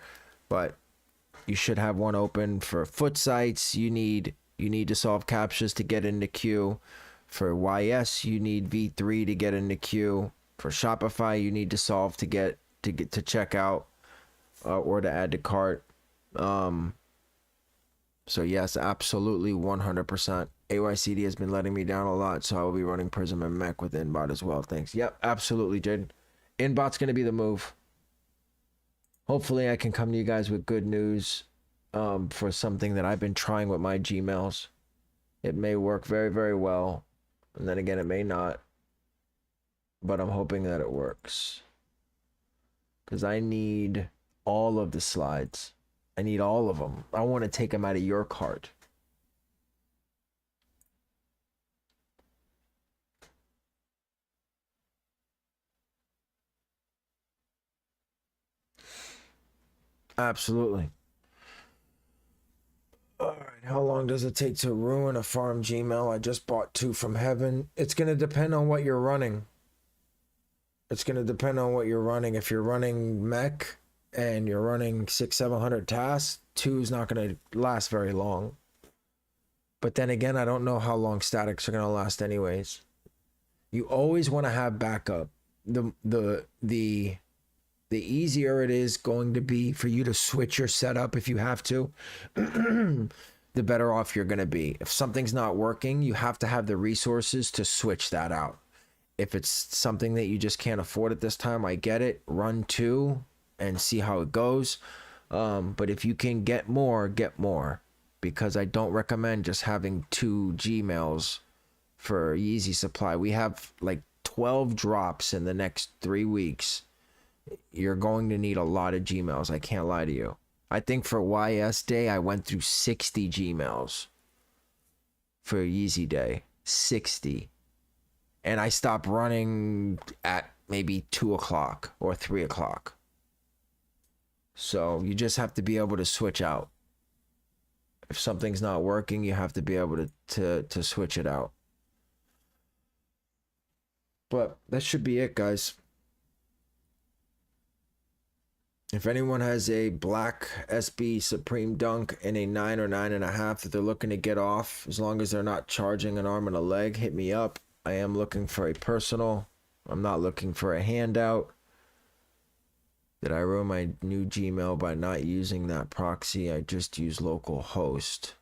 but you should have one open for foot sites. You need to solve captchas to get into queue. For YS, you need V3 to get into queue. For Shopify, you need to solve to get to checkout or to add to cart. So yes, absolutely 100%. AYCD has been letting me down a lot, so I will be running Prism and Mech with Inbot as well. Thanks. Yep, absolutely, Jaden. Inbot's going to be the move. Hopefully I can come to you guys with good news for something that I've been trying with my Gmails. It may work very, very well, and then again, it may not. But I'm hoping that it works. Because I need all of the slides. I need all of them. I want to take them out of your cart. Absolutely. All right, how long does it take to ruin a farm Gmail? I just bought 2 from Heaven. It's going to depend on what you're running. It's going to depend on what you're running. If you're running Mech and you're running 600-700 tasks, 2 is not going to last very long. But then again, I don't know how long statics are going to last anyways. You always want to have backup. The the easier it is going to be for you to switch your setup if you have to, the better off you're going to be. If something's not working, you have to have the resources to switch that out. If it's something that you just can't afford at this time, I get it. Run two and see how it goes. But if you can get more, because I don't recommend just having 2 Gmails for Yeezy supply. We have like 12 drops in the next 3 weeks. You're going to need a lot of Gmails. I can't lie to you. I think for YS Day, I went through 60 Gmails for Yeezy Day. 60. And I stopped running at maybe 2 o'clock or 3 o'clock. So you just have to be able to switch out. If something's not working, you have to be able to switch it out. But that should be it, guys. If anyone has a black SB Supreme Dunk in a 9 or 9.5 that they're looking to get off, as long as they're not charging an arm and a leg, hit me up. I am looking for a personal. I'm not looking for a handout. Did I ruin my new Gmail by not using that proxy? I just use localhost.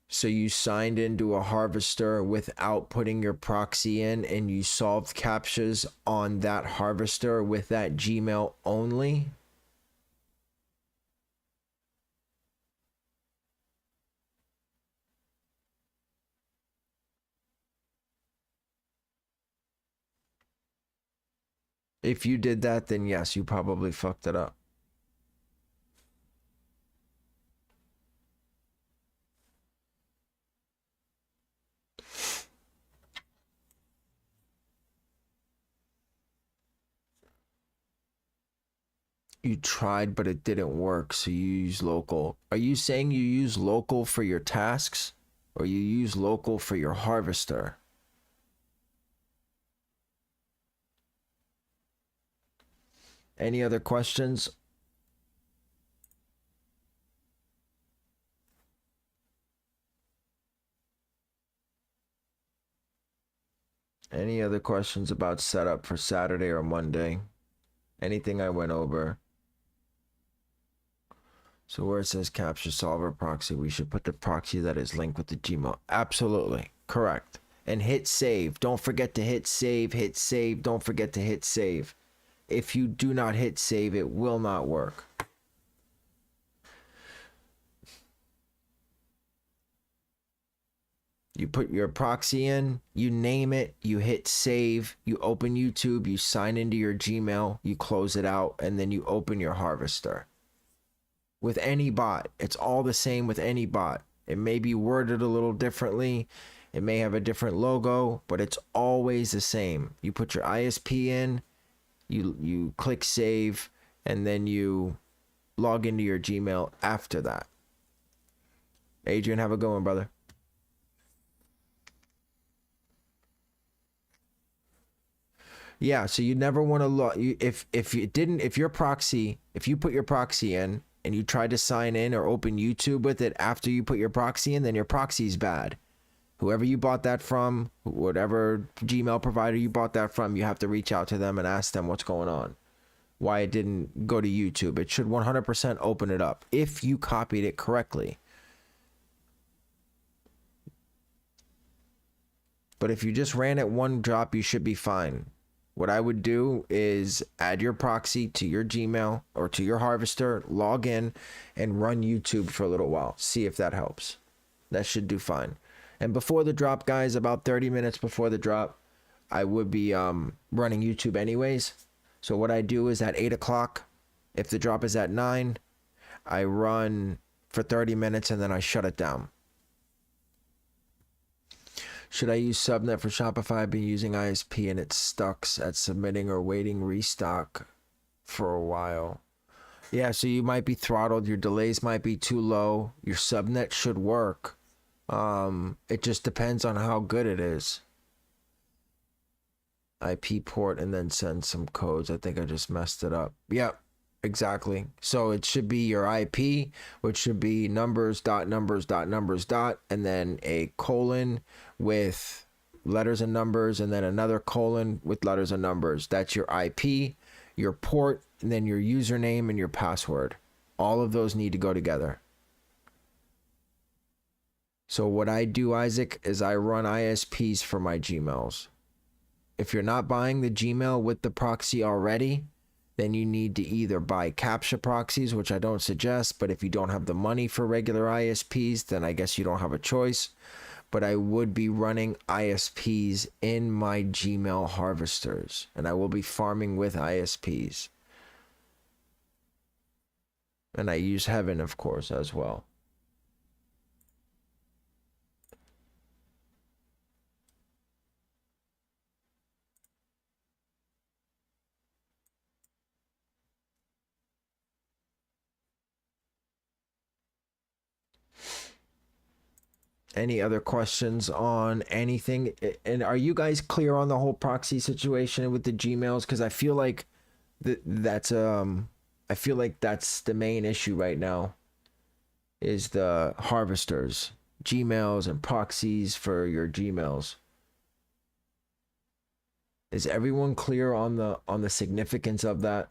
So you signed into a harvester without putting your proxy in, and you solved CAPTCHAs on that harvester with that Gmail only? If you did that, then yes, you probably fucked it up. You tried, but it didn't work, so you use local. Are you saying you use local for your tasks, or you use local for your harvester? Any other questions? Any other questions about setup for Saturday or Monday? Anything I went over? So where it says capture solver proxy, we should put the proxy that is linked with the Gmail. Absolutely. Correct. And hit save. Don't forget to hit save, hit save. Don't forget to hit save. If you do not hit save, it will not work. You put your proxy in, you name it, you hit save, you open YouTube, you sign into your Gmail, you close it out, and then you open your harvester. With any bot, it's all the same with any bot. It may be worded a little differently, it may have a different logo, but it's always the same. You put your ISP in, you click save, and then you log into your Gmail after that. Adrian, have a good one, brother. Yeah, so you never want to log. If you put your proxy in and you tried to sign in or open YouTube with it after you put your proxy in, then your proxy's bad. Whoever you bought that from, whatever Gmail provider you bought that from, you have to reach out to them and ask them what's going on. Why it didn't go to YouTube. It should 100% open it up if you copied it correctly. But if you just ran it one drop, you should be fine. What I would do is add your proxy to your Gmail or to your harvester, log in, and run YouTube for a little while. See if that helps. That should do fine. And before the drop, guys, about 30 minutes before the drop, I would be running YouTube anyways. So what I do is at 8 o'clock, if the drop is at 9, I run for 30 minutes and then I shut it down. Should I use subnet for Shopify? I've been using ISP and it stucks at submitting or waiting restock for a while. Yeah, so you might be throttled. Your delays might be too low. Your subnet should work. It just depends on how good it is. IP port and then send some codes. I think I just messed it up. Yep, exactly. So it should be your IP, which should be numbers, dot, numbers, dot, numbers, dot, and then a colon with letters and numbers, and then another colon with letters and numbers. That's your IP, your port, and then your username and your password. All of those need to go together. So what I do, Isaac, is I run ISPs for my Gmails. If you're not buying the Gmail with the proxy already, then you need to either buy CAPTCHA proxies, which I don't suggest, but if you don't have the money for regular ISPs, then I guess you don't have a choice. But I would be running ISPs in my Gmail harvesters, and I will be farming with ISPs. And I use Heaven, of course, as well. Any other questions on anything? And are you guys clear on the whole proxy situation with the Gmails? Because I feel like that's the main issue right now, is the harvesters, Gmails and proxies for your Gmails. Is everyone clear on the significance of that?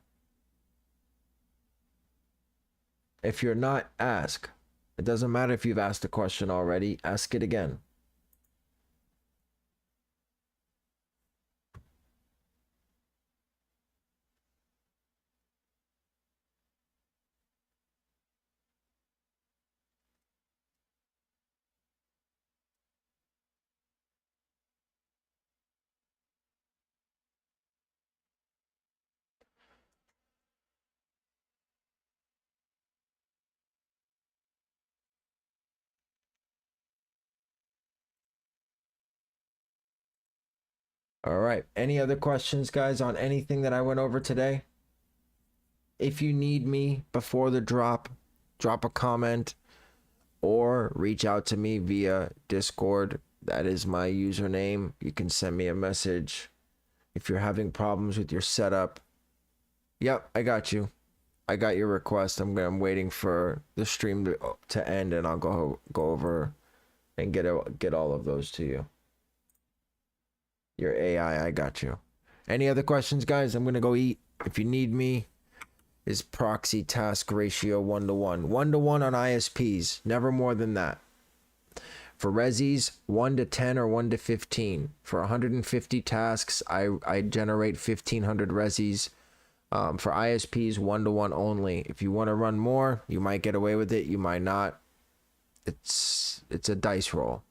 If you're not, ask. It doesn't matter if you've asked a question already, ask it again. All right. Any other questions, guys, on anything that I went over today? If you need me before the drop a comment or reach out to me via Discord. That is my username. You can send me a message. If you're having problems with your setup, yep, I got you. I got your request. I'm waiting for the stream to end, and I'll go over and get all of those to you. Your AI, I got you. Any other questions, guys? I'm gonna go eat. If you need me, is proxy task ratio 1-to-1. 1-to-1 on ISPs, never more than that. For resis, 1-to-10 or 1-to-15. For 150 tasks, I generate 1,500 resis. For ISPs, 1-to-1 only. If you want to run more, you might get away with it. You might not. It's a dice roll.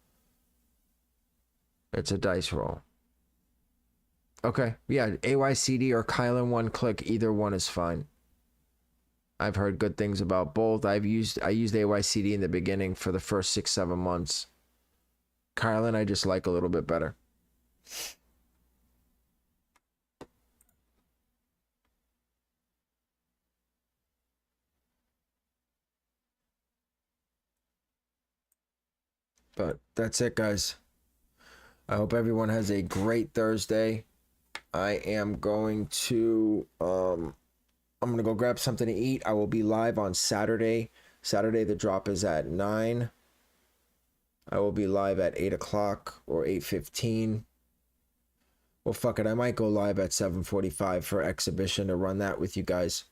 It's a dice roll. Okay, yeah, AYCD or Kylan 1-click, either one is fine. I've heard good things about both. I used AYCD in the beginning for the first 6-7 months. Kylan I just like a little bit better. But that's it, guys. I hope everyone has a great Thursday. I am going to I'm gonna go grab something to eat. I will be live on Saturday. Saturday the drop is at 9. I will be live at 8 o'clock or 8:15. Well, fuck it. I might go live at 7:45 for exhibition to run that with you guys.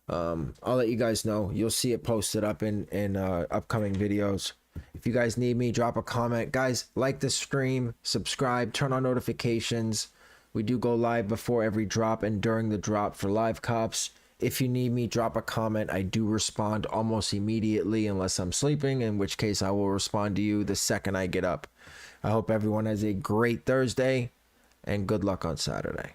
I'll let you guys know. You'll see it posted up in upcoming videos. If you guys need me, drop a comment. Guys, like the stream, subscribe, turn on notifications. We do go live before every drop and during the drop for live cops. If you need me, drop a comment. I do respond almost immediately unless I'm sleeping, in which case I will respond to you the second I get up. I hope everyone has a great Thursday and good luck on Saturday.